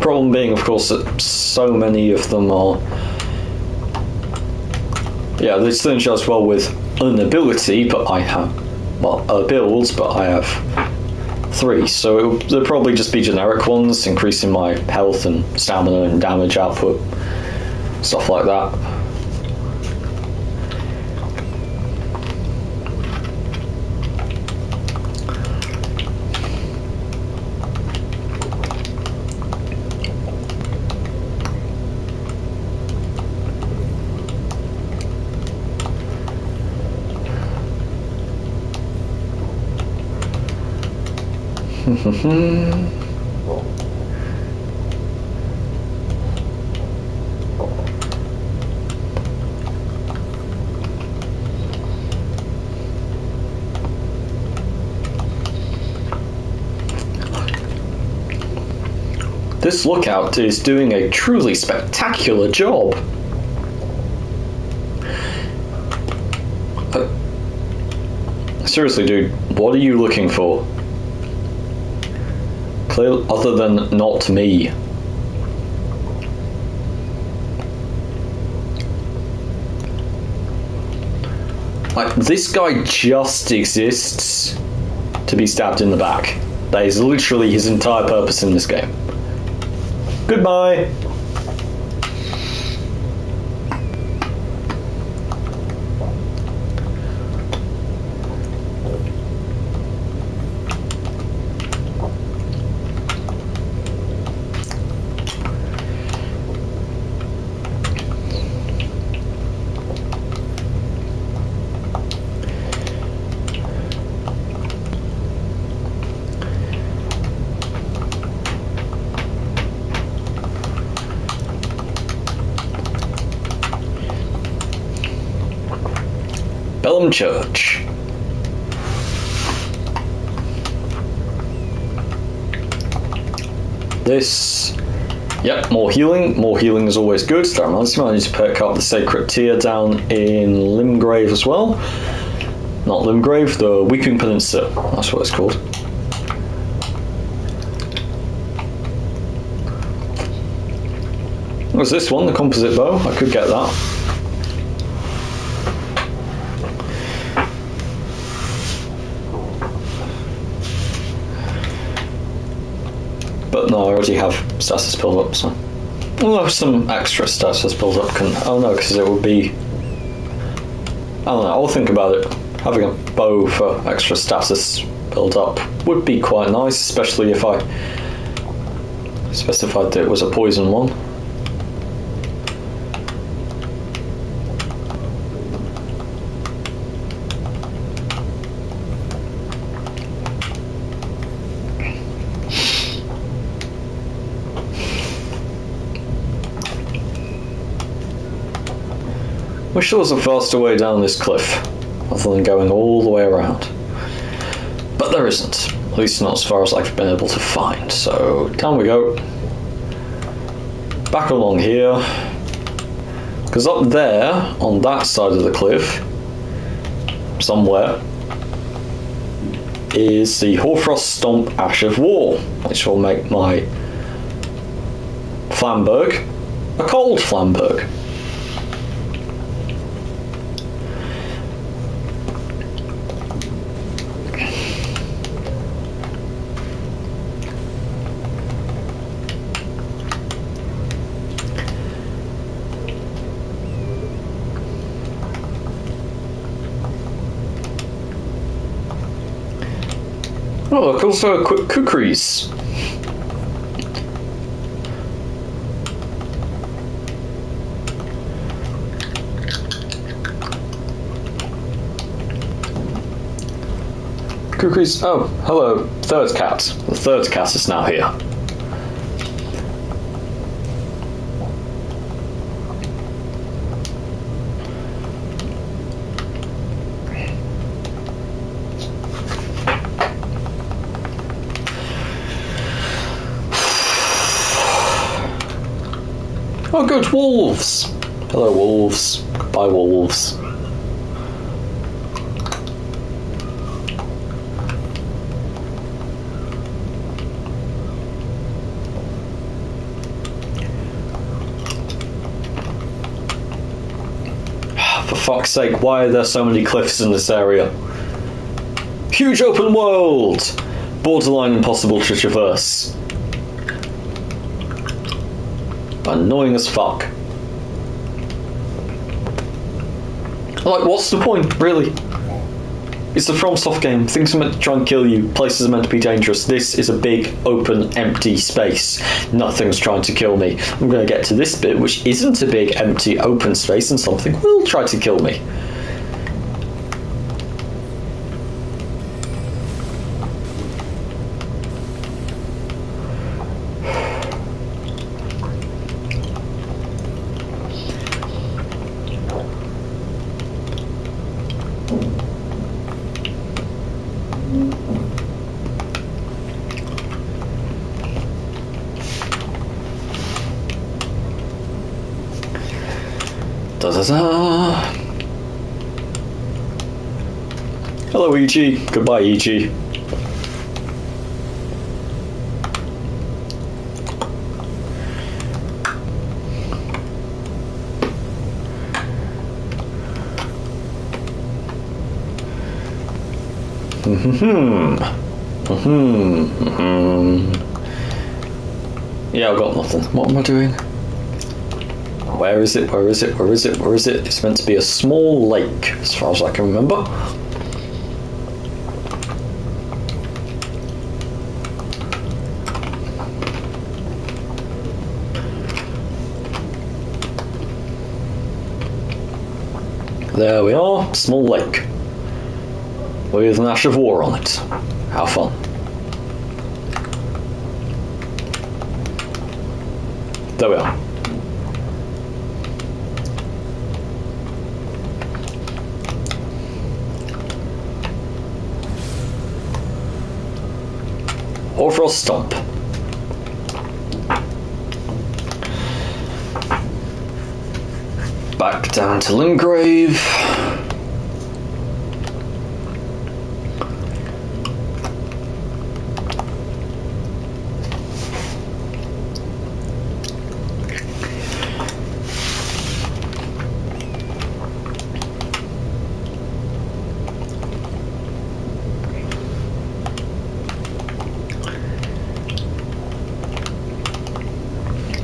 C: Problem being, of course, that so many of them are... Yeah, they synergize well with an ability, but I have... Well, a build, but I have 3, so they'll probably just be generic ones, increasing my health and stamina and damage output, stuff like that. This lookout is doing a truly spectacular job. Seriously, dude, what are you looking for? Clear, other than not me. Like, this guy just exists to be stabbed in the back. That is literally his entire purpose in this game. Goodbye! Bellum Church. This... Yep, more healing. More healing is always good. That reminds me, I need to perk up the Sacred Tear down in Limgrave as well. Not Limgrave, the Weeping Peninsula. That's what it's called. What's this one? The composite bow? I could get that. But no, I already have status build up, so we'll have some extra status build up. Oh no, because it would be. I don't know. I'll think about it. Having a bow for extra status build up would be quite nice, especially if I specified that it was a poison one. Wish there was a faster way down this cliff, other than going all the way around. But there isn't, at least not as far as I've been able to find, so down we go. Back along here, because up there, on that side of the cliff, somewhere, is the Hoarfrost Stomp Ash of War, which will make my Flamberg a cold Flamberg. Oh, look, also a quick kukris. Kukris, oh, hello, third cat. The third cat is now here. Oh good, wolves! Hello wolves. Goodbye wolves. For fuck's sake, why are there so many cliffs in this area? Huge open world! Borderline impossible to traverse. Annoying as fuck. Like, what's the point, really? It's a FromSoft game. Things are meant to try and kill you. Places are meant to be dangerous. This is a big, open, empty space. Nothing's trying to kill me. I'm going to get to this bit, which isn't a big, empty, open space, and something will try to kill me. Da-da-da. Hello, E.G. Goodbye, E.G. Yeah, I've got nothing. What am I doing? Where is it? Where is it? Where is it? Where is it? It's meant to be a small lake, as far as I can remember. There we are, small lake. With an ash of war on it. How fun. There we are. Hoarfrost Stump. Back down to Limgrave.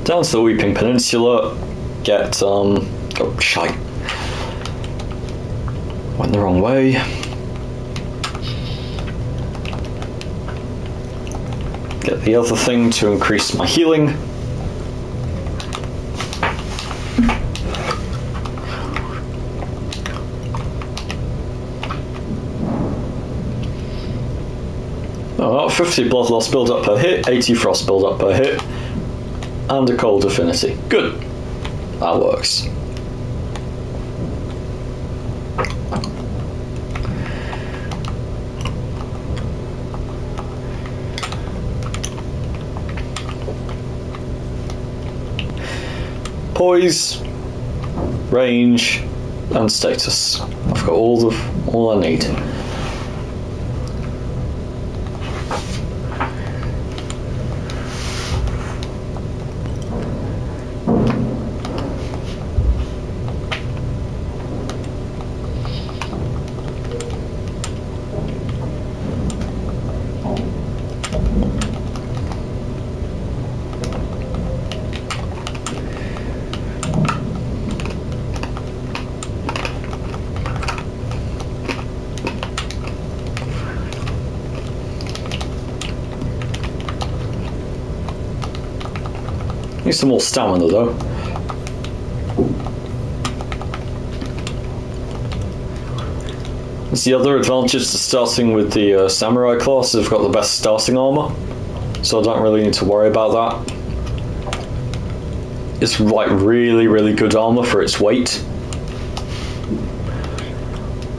C: Down to the Weeping Peninsula, get, oh shite. Went the wrong way. Get the other thing to increase my healing. Oh, 50 blood loss build up per hit, 80 frost build up per hit. And a cold affinity. Good. That works. Poise, range, and status. I've got all I need. Need some more stamina though. That's the other advantage to starting with the samurai class. They've got the best starting armor, so I don't really need to worry about that. It's like really good armor for its weight.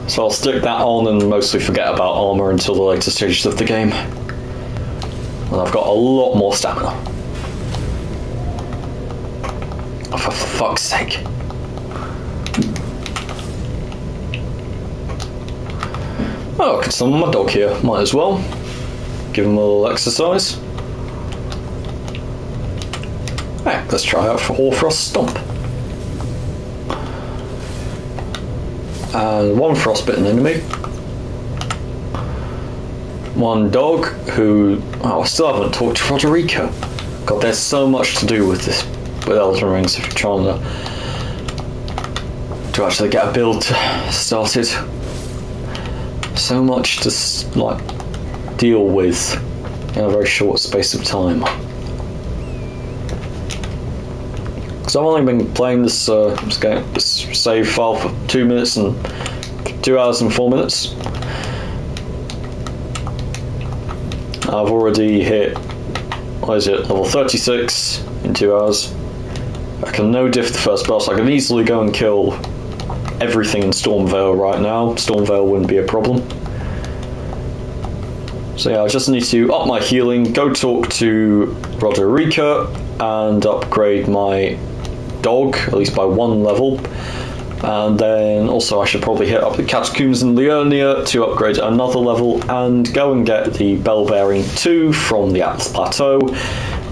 C: So I'll stick that on and mostly forget about armor until the later stages of the game. And I've got a lot more stamina. Oh, for fuck's sake. Oh, I can summon my dog here. Might as well. Give him a little exercise. Hey, let's try out for Hoarfrost Stomp. And one frostbitten enemy. One dog who... Oh, I still haven't talked to Roderico. God, there's so much to do with this. With Elden Rings if you're trying to actually get a build started. So much to like deal with in a very short space of time. Because I've only been playing this save file for 2 minutes and 2 hours and 4 minutes. I've already hit, what is it, level 36 in 2 hours. I can no diff the first boss. I can easily go and kill everything in Stormveil right now. Stormveil wouldn't be a problem. So yeah, I just need to up my healing, go talk to Roderica, and upgrade my dog, at least by 1 level. And then also I should probably hit up the Catacombs in Liurnia to upgrade another level, and go and get the Bell-Bearing 2 from the Atlas Plateau,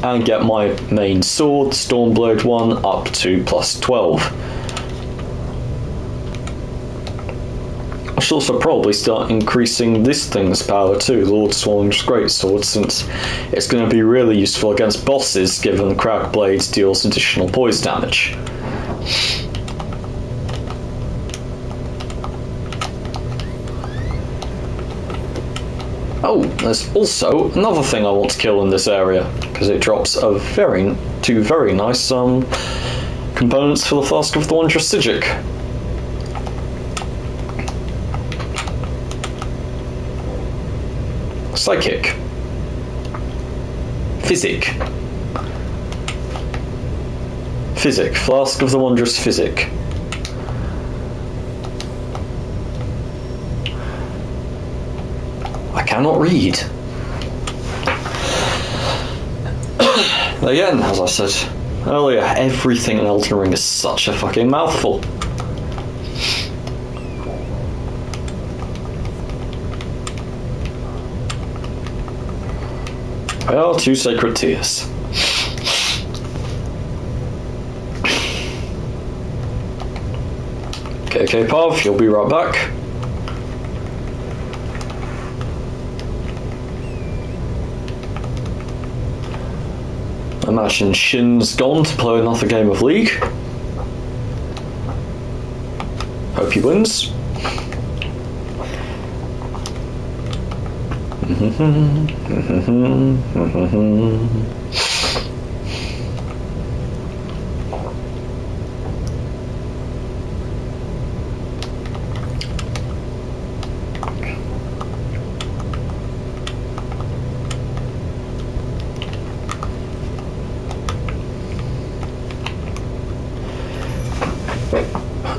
C: and get my main sword, Stormblade 1, up to +12. I should also probably start increasing this thing's power too, the Lord Swallow's Greatsword, since it's going to be really useful against bosses, given Crack Blade deals additional poise damage. Oh, there's also another thing I want to kill in this area, because it drops two very nice components for the Flask of the Wondrous Physic. Psychic. Physic. Flask of the Wondrous Physic. I cannot read. Again, as I said earlier, everything in Elden Ring is such a fucking mouthful. Well, 2 sacred tears. Okay, Pav, you'll be right back. I imagine Shin's gone to play another game of League. Hope he wins.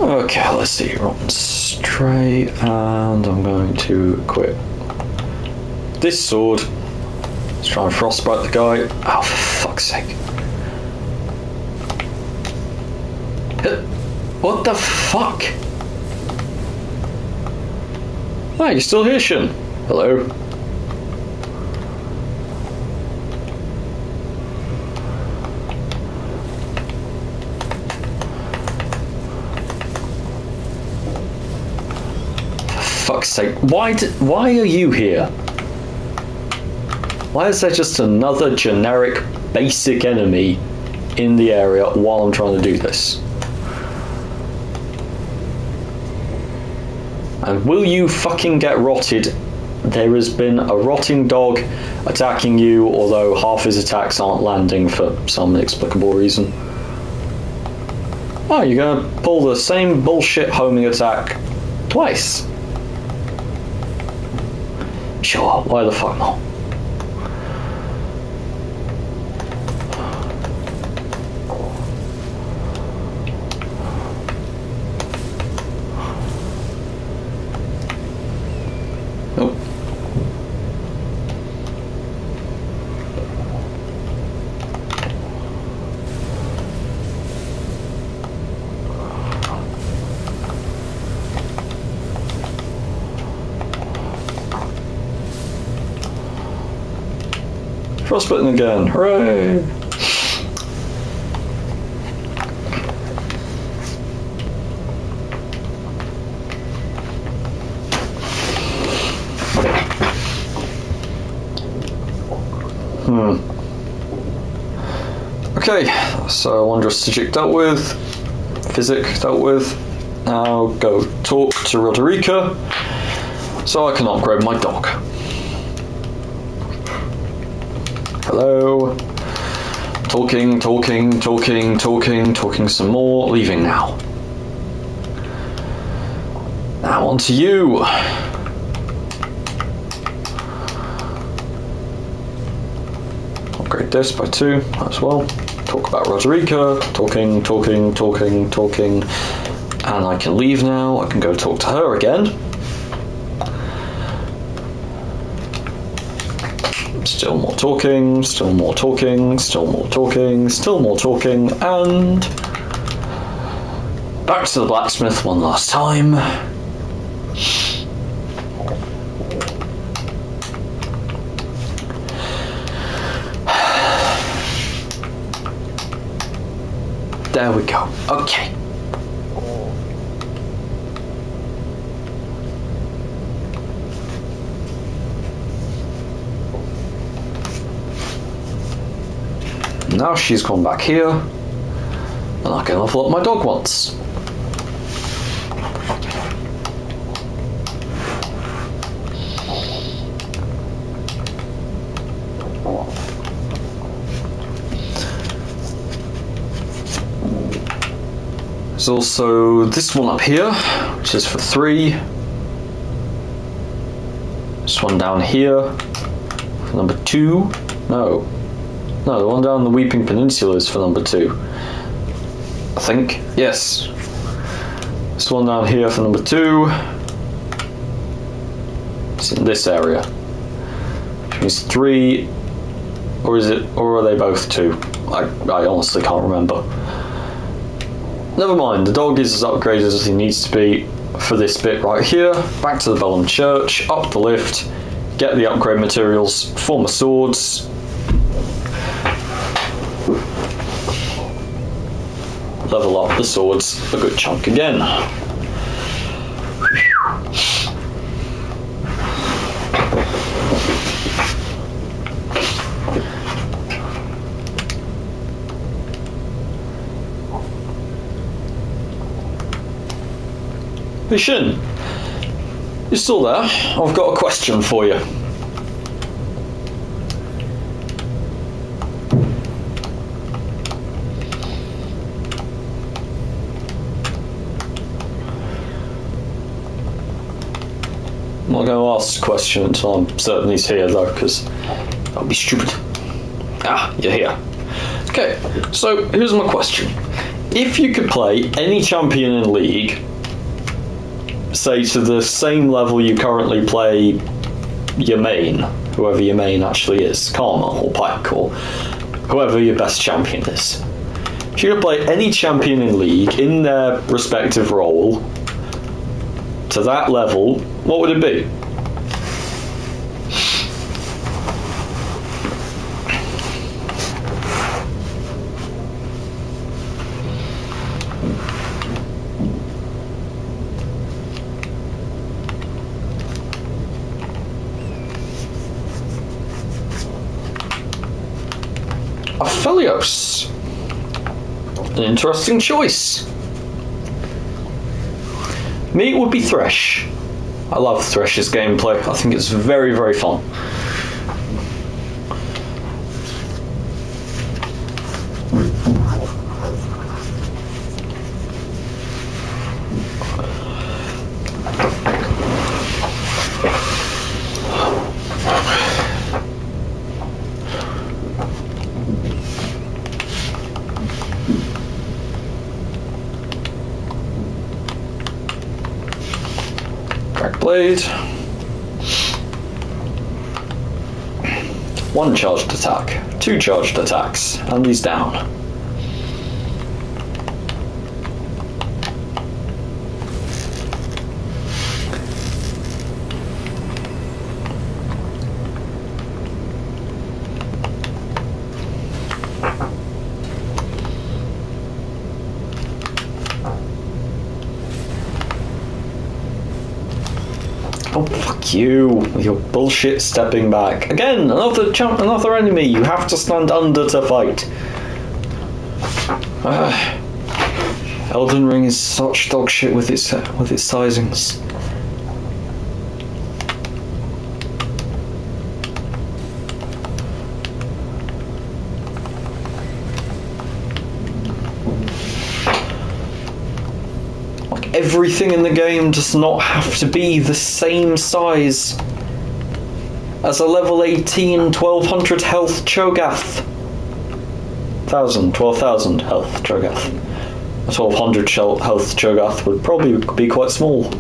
C: Okay, let's see, rotten straight, and I'm going to equip this sword. Let's try and frostbite the guy. Oh, for fuck's sake. What the fuck? Oh, you're still here, Shin. Hello. Fuck's sake, why are you here? Why is there just another generic basic enemy in the area while I'm trying to do this? And will you fucking get rotted? There has been a rotting dog attacking you, although half his attacks aren't landing for some inexplicable reason. Oh, you're gonna pull the same bullshit homing attack twice? Sure, why the fuck not? Nope. Frostbitten again, hooray! Okay, so Wondrous Physic dealt with, Physic dealt with. Now go talk to Roderika so I can upgrade my dog. Hello. Talking some more. Leaving now. Now on to you. Upgrade this by 2 as well. Talk about Roderika. Talking. And I can leave now. I can go talk to her again. Still more talking, and back to the blacksmith one last time. There we go. Okay. Now she's gone back here, and I can level up my dog once. There's also this one up here, which is for 3. This one down here for number 2. No, the one down the Weeping Peninsula is for number 2. I think. Yes. This one down here for number 2. It's in this area. Which means 3, or are they both 2? I honestly can't remember. Never mind, the dog is as upgraded as he needs to be for this bit right here. Back to the Bellum Church, up the lift, get the upgrade materials for my swords. Level up the swords a good chunk again. Hey Shin, you're still there? I've got a question for you. I'm not going to ask the question until I'm certain he's here though, because that would be stupid. Ah, you're here. Okay, so here's my question. If you could play any champion in League, say to the same level you currently play your main, whoever your main actually is, Karma or Pike or whoever your best champion is. If you could play any champion in League in their respective role to that level, what would it be? Aphelios. An interesting choice. Me, it would be Thresh. I love Thresh's gameplay. I think it's very, very fun. Blade. 1 charged attack, 2 charged attacks, and he's down. Oh, fuck you, with your bullshit stepping back. Again, another enemy you have to stand under to fight. Elden Ring is such dog shit with its sizings. Everything in the game does not have to be the same size as a level 18 1200 health Cho'Gath. 12,000 health Cho'Gath. A 1200 health Cho'Gath would probably be quite small.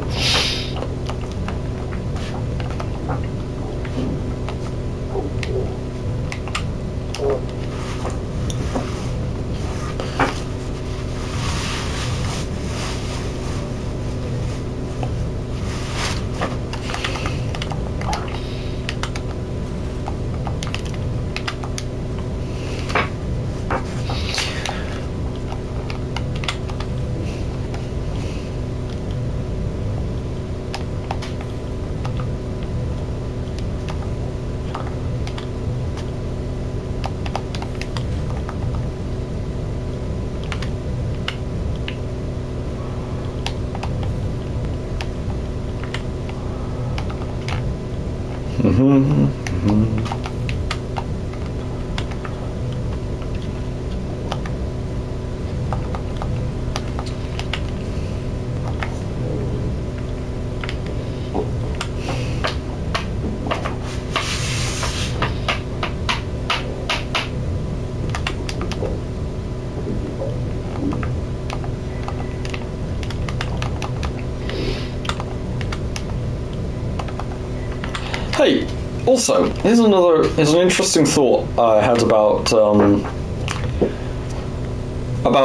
C: Hey, also, here's an interesting thought I had about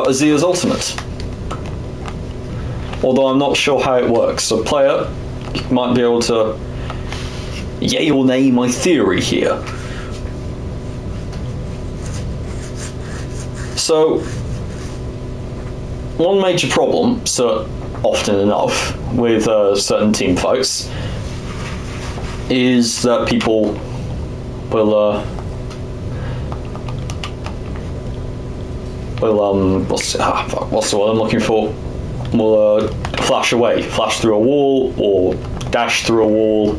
C: Azir's ultimate. Although I'm not sure how it works. So, player, you might be able to yay or nay my theory here. So, one major problem, so often enough, with certain team fights is that people will what's the word I'm looking for? Will flash away, flash through a wall, or dash through a wall,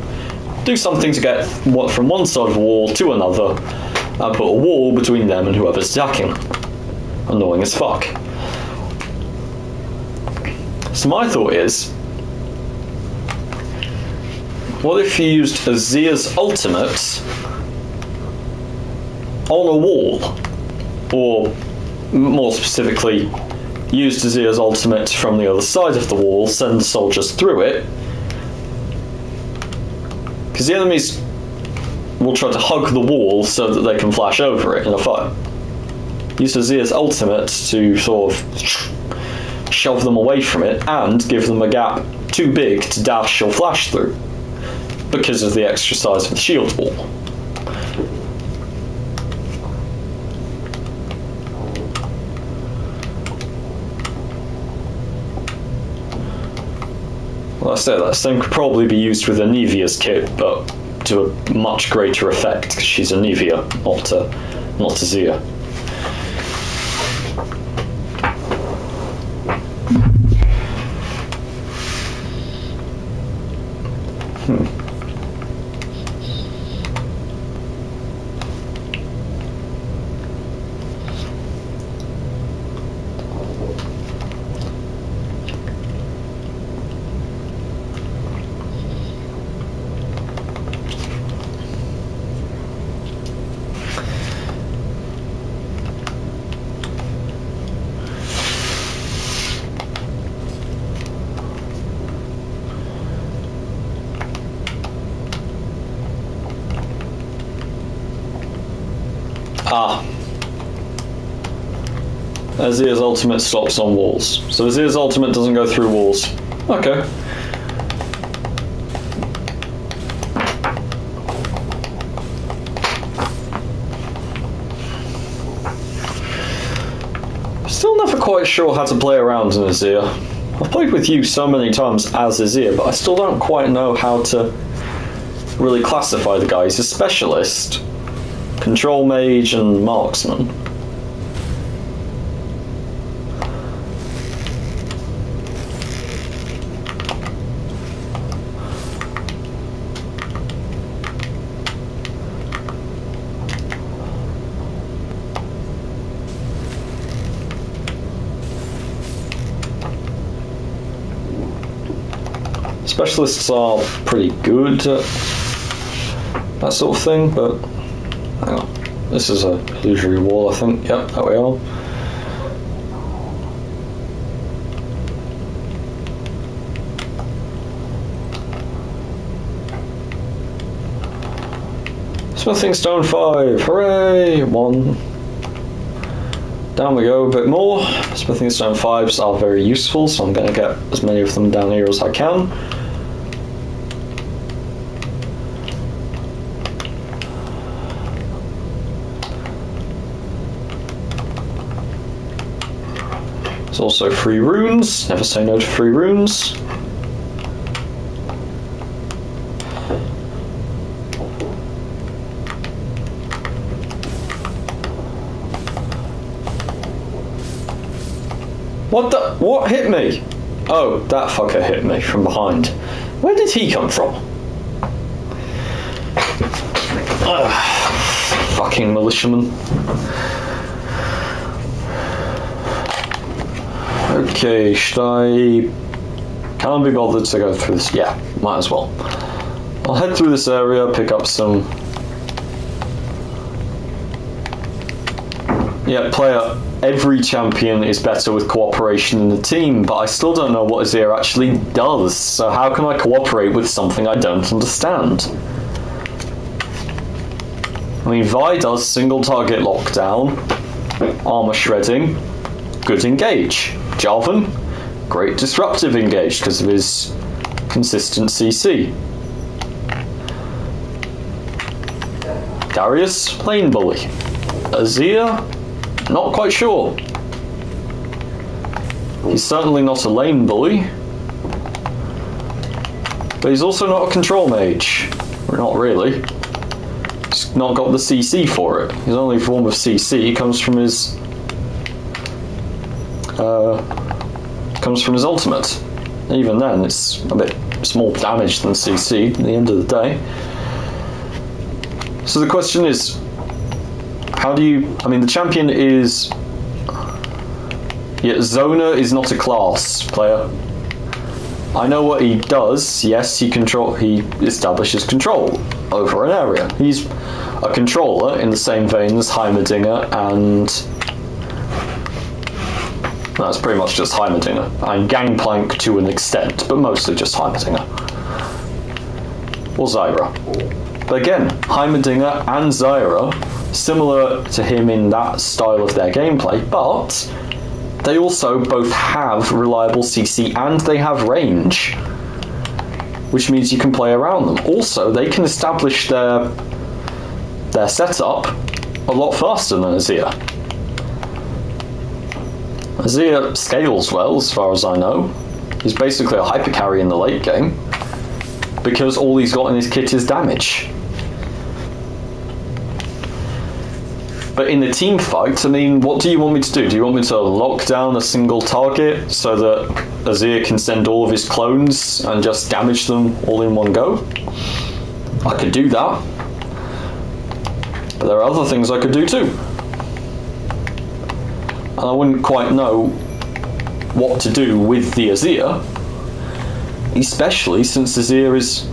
C: do something to get from one side of the wall to another, and put a wall between them and whoever's attacking. Annoying as fuck. So my thought is, what if you used Azir's ultimate on a wall? Or, more specifically, used Azir's ultimate from the other side of the wall, send soldiers through it. Because the enemies will try to hug the wall so that they can flash over it in a fight. Use Azir's ultimate to sort of shove them away from it and give them a gap too big to dash or flash through, because of the extra size of the shield wall. Well, I say that same could probably be used with Anivia's kit, but to a much greater effect, because she's Anivia, not Azir. Azir's ultimate stops on walls. So Azir's ultimate doesn't go through walls. Okay. Still never quite sure how to play around in Azir. I've played with you so many times as Azir, but I still don't quite know how to really classify the guy. He's a specialist, control mage, and marksman. Specialists are pretty good at that sort of thing, but hang on. This is a illusory wall, I think. Yep, there we are. Smithing stone 5, hooray! 1. Down we go a bit more. Smithing stone 5s are very useful, so I'm going to get as many of them down here as I can. There's also free runes, never say no to free runes. What hit me? Oh, that fucker hit me from behind. Where did he come from? Fucking militiamen. Okay, should I... Can't be bothered to go through this. Yeah, might as well. I'll head through this area, pick up some... Yeah, player, every champion is better with cooperation in the team, but I still don't know what Azir actually does, so how can I cooperate with something I don't understand? I mean, Vi does single target lockdown, armor shredding, good engage. Jarvan, great disruptive engage because of his consistent CC. Darius, lane bully. Azir, not quite sure. He's certainly not a lane bully, but he's also not a control mage. Or not really. He's not got the CC for it. His only form of CC comes from his ultimate. Even then, it's a bit small damage than CC at the end of the day. So the question is, how do you... I mean, the champion is... Yeah, Zona is not a class player. I know what he does. Yes, he establishes control over an area. He's a controller in the same vein as Heimerdinger and... That's pretty much just Heimerdinger. And Gangplank to an extent, but mostly just Heimerdinger. Or Zyra. But again, Heimerdinger and Zyra, similar to him in that style of their gameplay, but they also both have reliable CC and they have range, which means you can play around them. Also, they can establish their setup a lot faster than Azir. Azir scales well, as far as I know. He's basically a hyper carry in the late game, because all he's got in his kit is damage. But in the team fight, I mean, what do you want me to do? Do you want me to lock down a single target so that Azir can send all of his clones and just damage them all in one go? I could do that. But there are other things I could do too. And I wouldn't quite know what to do with the Azir, especially since Azir is...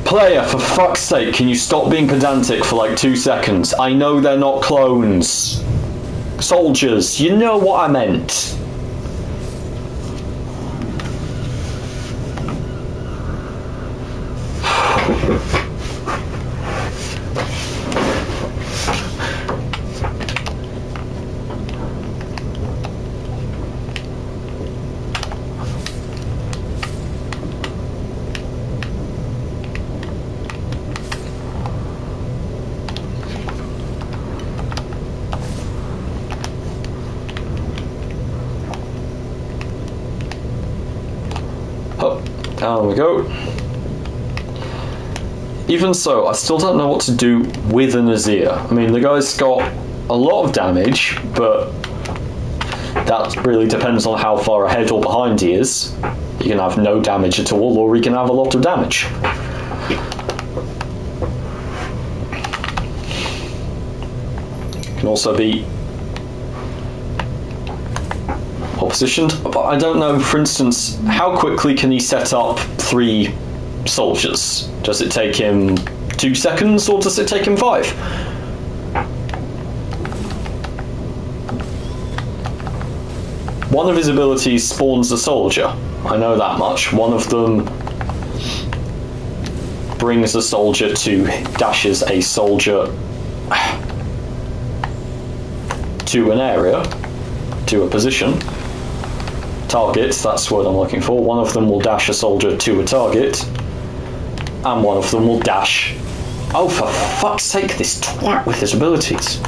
C: Player, for fuck's sake, can you stop being pedantic for like 2 seconds? I know they're not clones. Soldiers, you know what I meant. Down we go. Even so, I still don't know what to do with an Azir. I mean, the guy's got a lot of damage, but that really depends on how far ahead or behind he is. He can have no damage at all, or he can have a lot of damage. Can also be positioned, but I don't know, for instance, how quickly can he set up 3 soldiers? Does it take him 2 seconds or does it take him 5? One of his abilities spawns a soldier, I know that much. One of them brings a soldier to, dashes a soldier to an area, to a position. Targets, that's what I'm looking for. One of them will dash a soldier to a target, and one of them will dash... Oh, for fuck's sake, this twat with his abilities.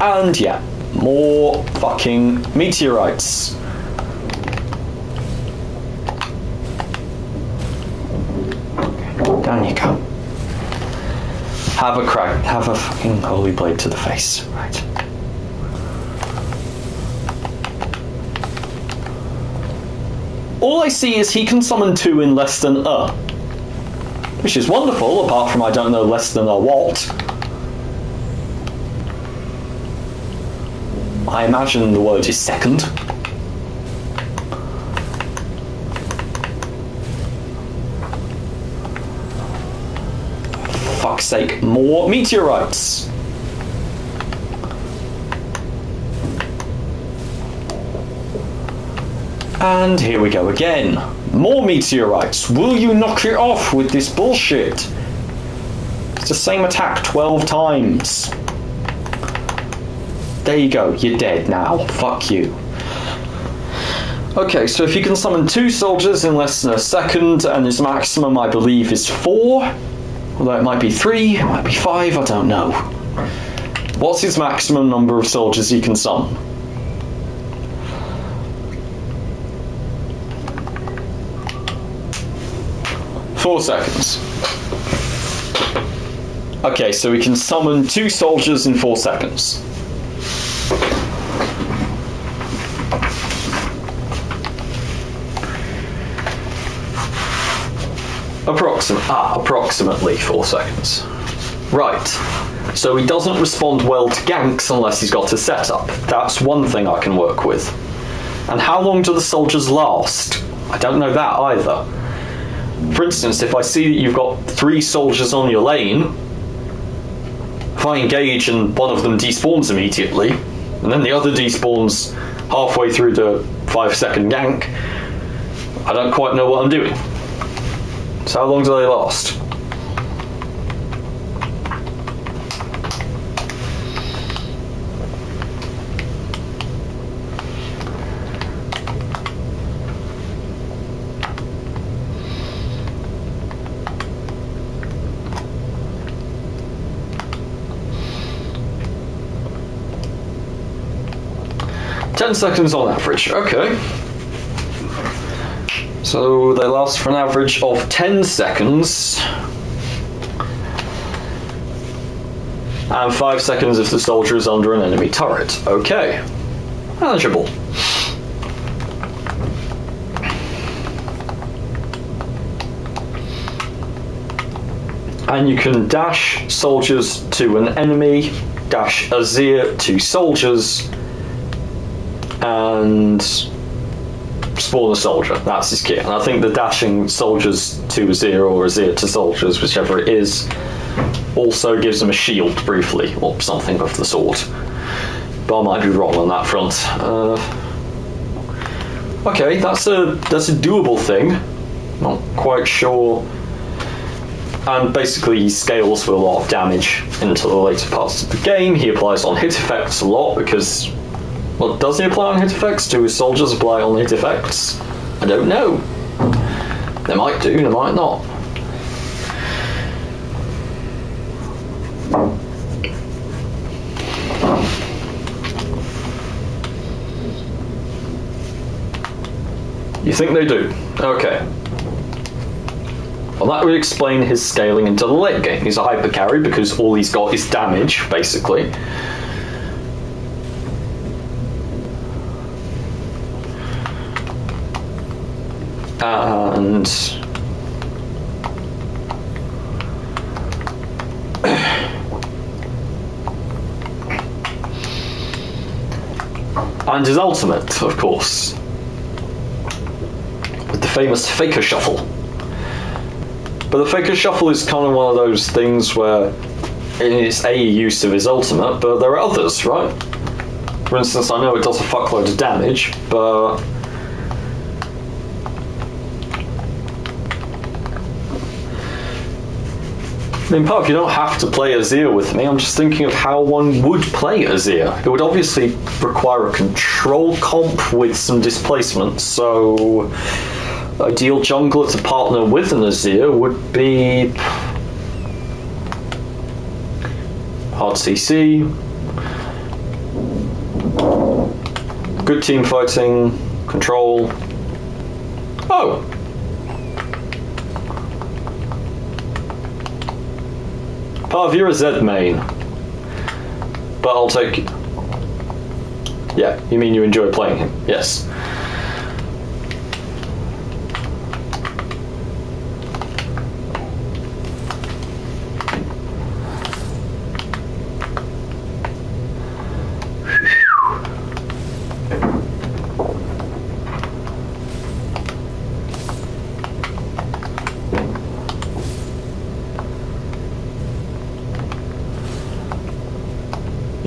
C: And yeah, more fucking meteorites. Down you go. Have a crack, have a fucking holy blade to the face. Right. All I see is he can summon 2 in less than a. which is wonderful, apart from I don't know less than a what. I imagine the word is second. Fuck's sake, more meteorites. And here we go again. More meteorites. Will you knock it off with this bullshit? It's the same attack 12 times. There you go, you're dead now. Fuck you. Okay, so if you can summon 2 soldiers in less than a second, and his maximum I believe is 4, although it might be 3, it might be 5, I don't know. What's his maximum number of soldiers he can summon? Four seconds. Okay, so we can summon 2 soldiers in 4 seconds. Approximately 4 seconds. Right. So he doesn't respond well to ganks unless he's got a setup. That's one thing I can work with. And how long do the soldiers last? I don't know that either. For instance, if I see that you've got 3 soldiers on your lane, if I engage and one of them despawns immediately, and then the other despawns halfway through the 5-second gank, I don't quite know what I'm doing. So how long do they last? Ten seconds on average, okay. So they last for an average of 10 seconds. And 5 seconds if the soldier is under an enemy turret. Okay. Manageable. And you can dash soldiers to an enemy, dash Azir to soldiers, and spawn a soldier. That's his kit. And I think the dashing soldiers to Azir or Azir to soldiers, whichever it is, also gives them a shield briefly, or something of the sort. But I might be wrong on that front. Okay, that's a doable thing. Not quite sure. And basically he scales with a lot of damage into the later parts of the game. He applies on hit effects a lot because... Well, does he apply on hit effects? Do his soldiers apply on hit effects? I don't know. They might do, they might not. You think they do? Okay. Well, that would explain his scaling into the late game. He's a hyper carry because all he's got is damage, basically. And his ultimate, of course, with the famous Faker Shuffle. But the Faker Shuffle is kind of one of those things where it's a use of his ultimate, but there are others, right? For instance, I know it does a fuckload of damage, but I mean, Park, you don't have to play Azir with me. I'm just thinking of how one would play Azir. It would obviously require a control comp with some displacement, so ideal jungler to partner with an Azir would be hard CC, good team fighting, control. Oh! Parv, you're a Z main. But I'll take... Yeah, you mean you enjoy playing him? Yes.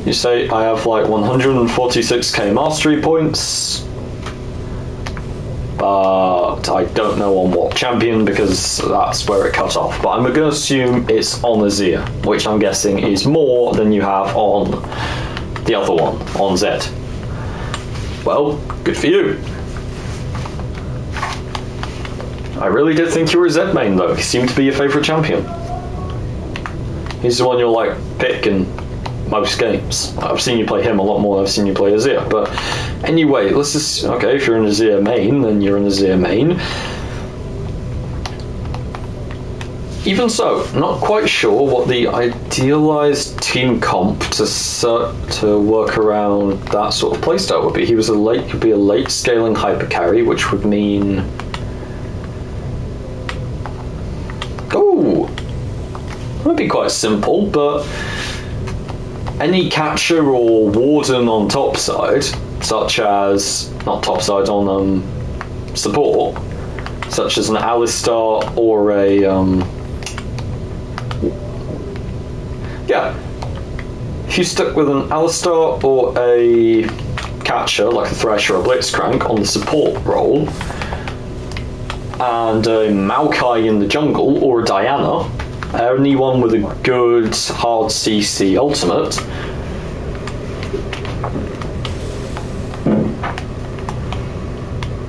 C: You say I have like 146k mastery points, but I don't know on what champion because that's where it cut off. But I'm going to assume it's on Azir, which I'm guessing is more than you have on the other one, on Zed. Well, good for you. I really did think you were a Zed main though. He seemed to be your favourite champion. He's the one you'll like pick in most games. I've seen you play him a lot more than I've seen you play Azir. But anyway, let's just... Okay, if you're an Azir main, then you're an Azir main. Even so, not quite sure what the idealised team comp to work around that sort of playstyle would be. He was could be a late scaling hyper carry, which would mean... Oh! That would be quite simple, but... Any catcher or warden on top side, such as... Not top side, on support, such as an Alistar or a... Yeah. If you stuck with an Alistar or a catcher, like a Thresh or a Blitzcrank, on the support role, and a Maokai in the jungle, or a Diana, anyone with a good hard CC ultimate,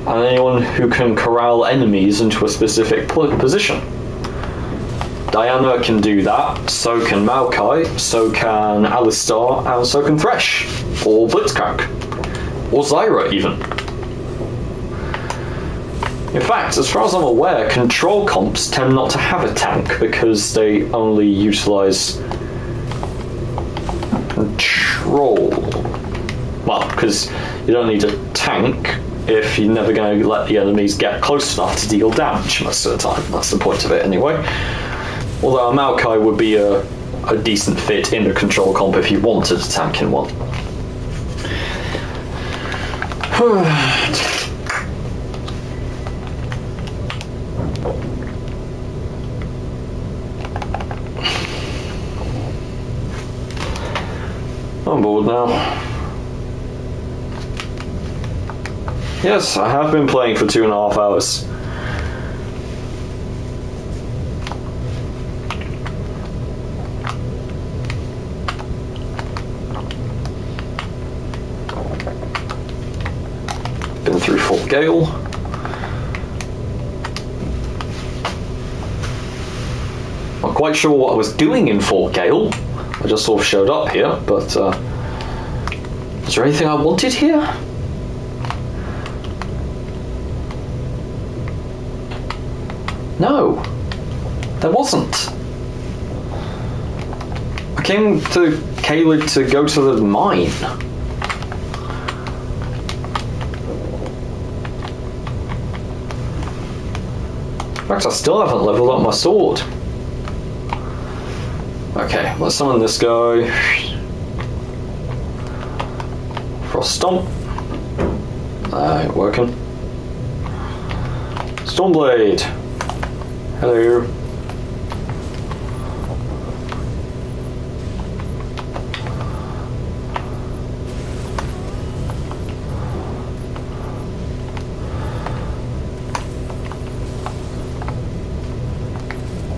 C: and anyone who can corral enemies into a specific position. Diana can do that, so can Maokai, so can Alistar, and so can Thresh, or Blitzcrank, or Zyra even. In fact, as far as I'm aware, control comps tend not to have a tank because they only utilise control. Well, because you don't need a tank if you're never going to let the enemies get close enough to deal damage most of the time. That's the point of it anyway. Although a Maokai would be a decent fit in a control comp if you wanted a tank in one. I'm bored now. Yes, I have been playing for 2.5 hours. Been through Fort Gale. Not quite sure what I was doing in Fort Gale. I just sort of showed up here, but is there anything I wanted here? No, there wasn't. I came to Caelid to go to the mine. In fact, I still haven't leveled up my sword. Okay, let's summon this guy. Frost Stomp. Ain't working. Stormblade. Hello.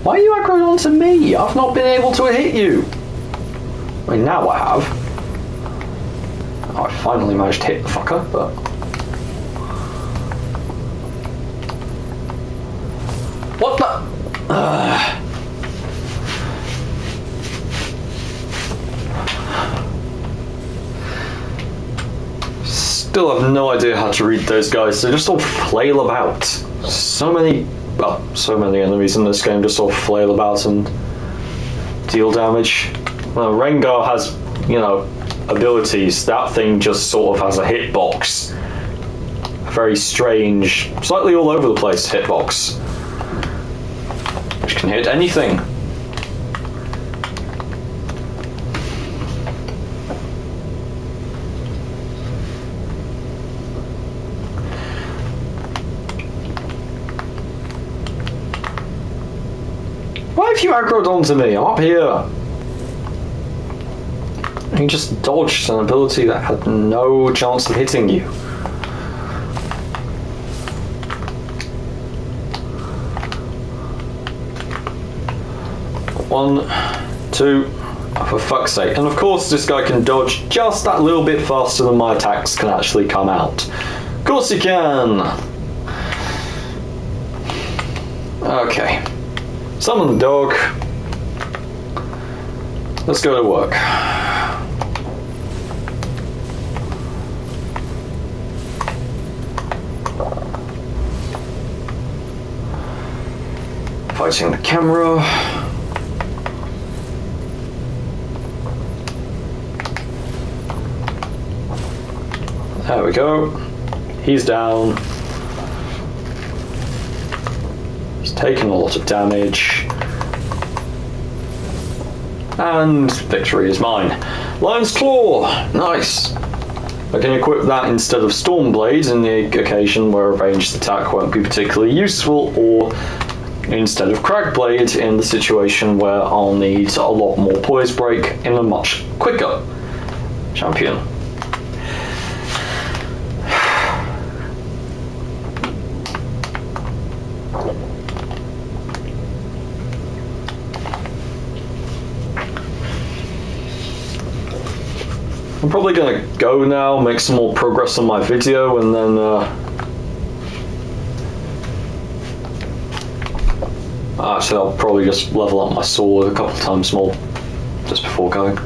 C: Why are you aggroing onto me? I've not been able to hit you. I mean, now I have. Oh, I finally managed to hit the fucker, but... What the... Still have no idea how to read those guys. They just all flail about. So many enemies in this game just sort of flail about and deal damage. Well, Rengar has, you know, abilities. That thing just sort of has a hitbox. A very strange, slightly all over the place hitbox. Which can hit anything. Why have you aggroed onto me? I'm up here. He just dodged an ability that had no chance of hitting you. One, two, oh, for fuck's sake. And of course this guy can dodge just that little bit faster than my attacks can actually come out. Of course he can! Okay. Summon the dog. Let's go to work. Fighting the camera. There we go. He's down. He's taken a lot of damage. And victory is mine. Lion's Claw! Nice! I can equip that instead of Stormblade in the occasion where a ranged attack won't be particularly useful, or instead of Crackblade in the situation where I'll need a lot more poise break in a much quicker champion. I'm probably gonna go now, make some more progress on my video, and then actually I'll probably just level up my sword a couple times more just before going.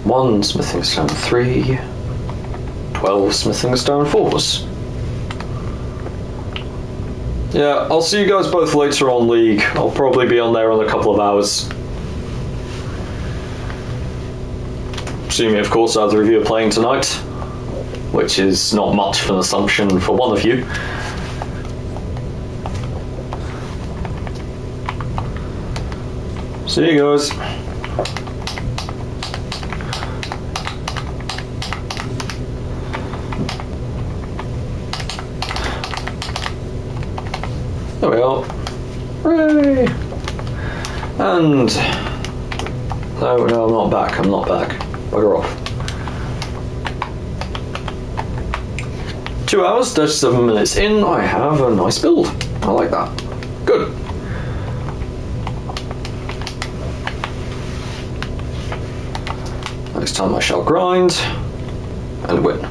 C: One smithing stone 3. 12 smithing stone 4s. Yeah, I'll see you guys both later on League. I'll probably be on there in a couple of hours. Assuming, of course, either of you are playing tonight, which is not much of an assumption for one of you. See you guys. There we are. Hooray! And no, I'm not back. I'm not back. Bugger off. 2 hours, 37 minutes in. I have a nice build. I like that. Good. Next time I shall grind and win.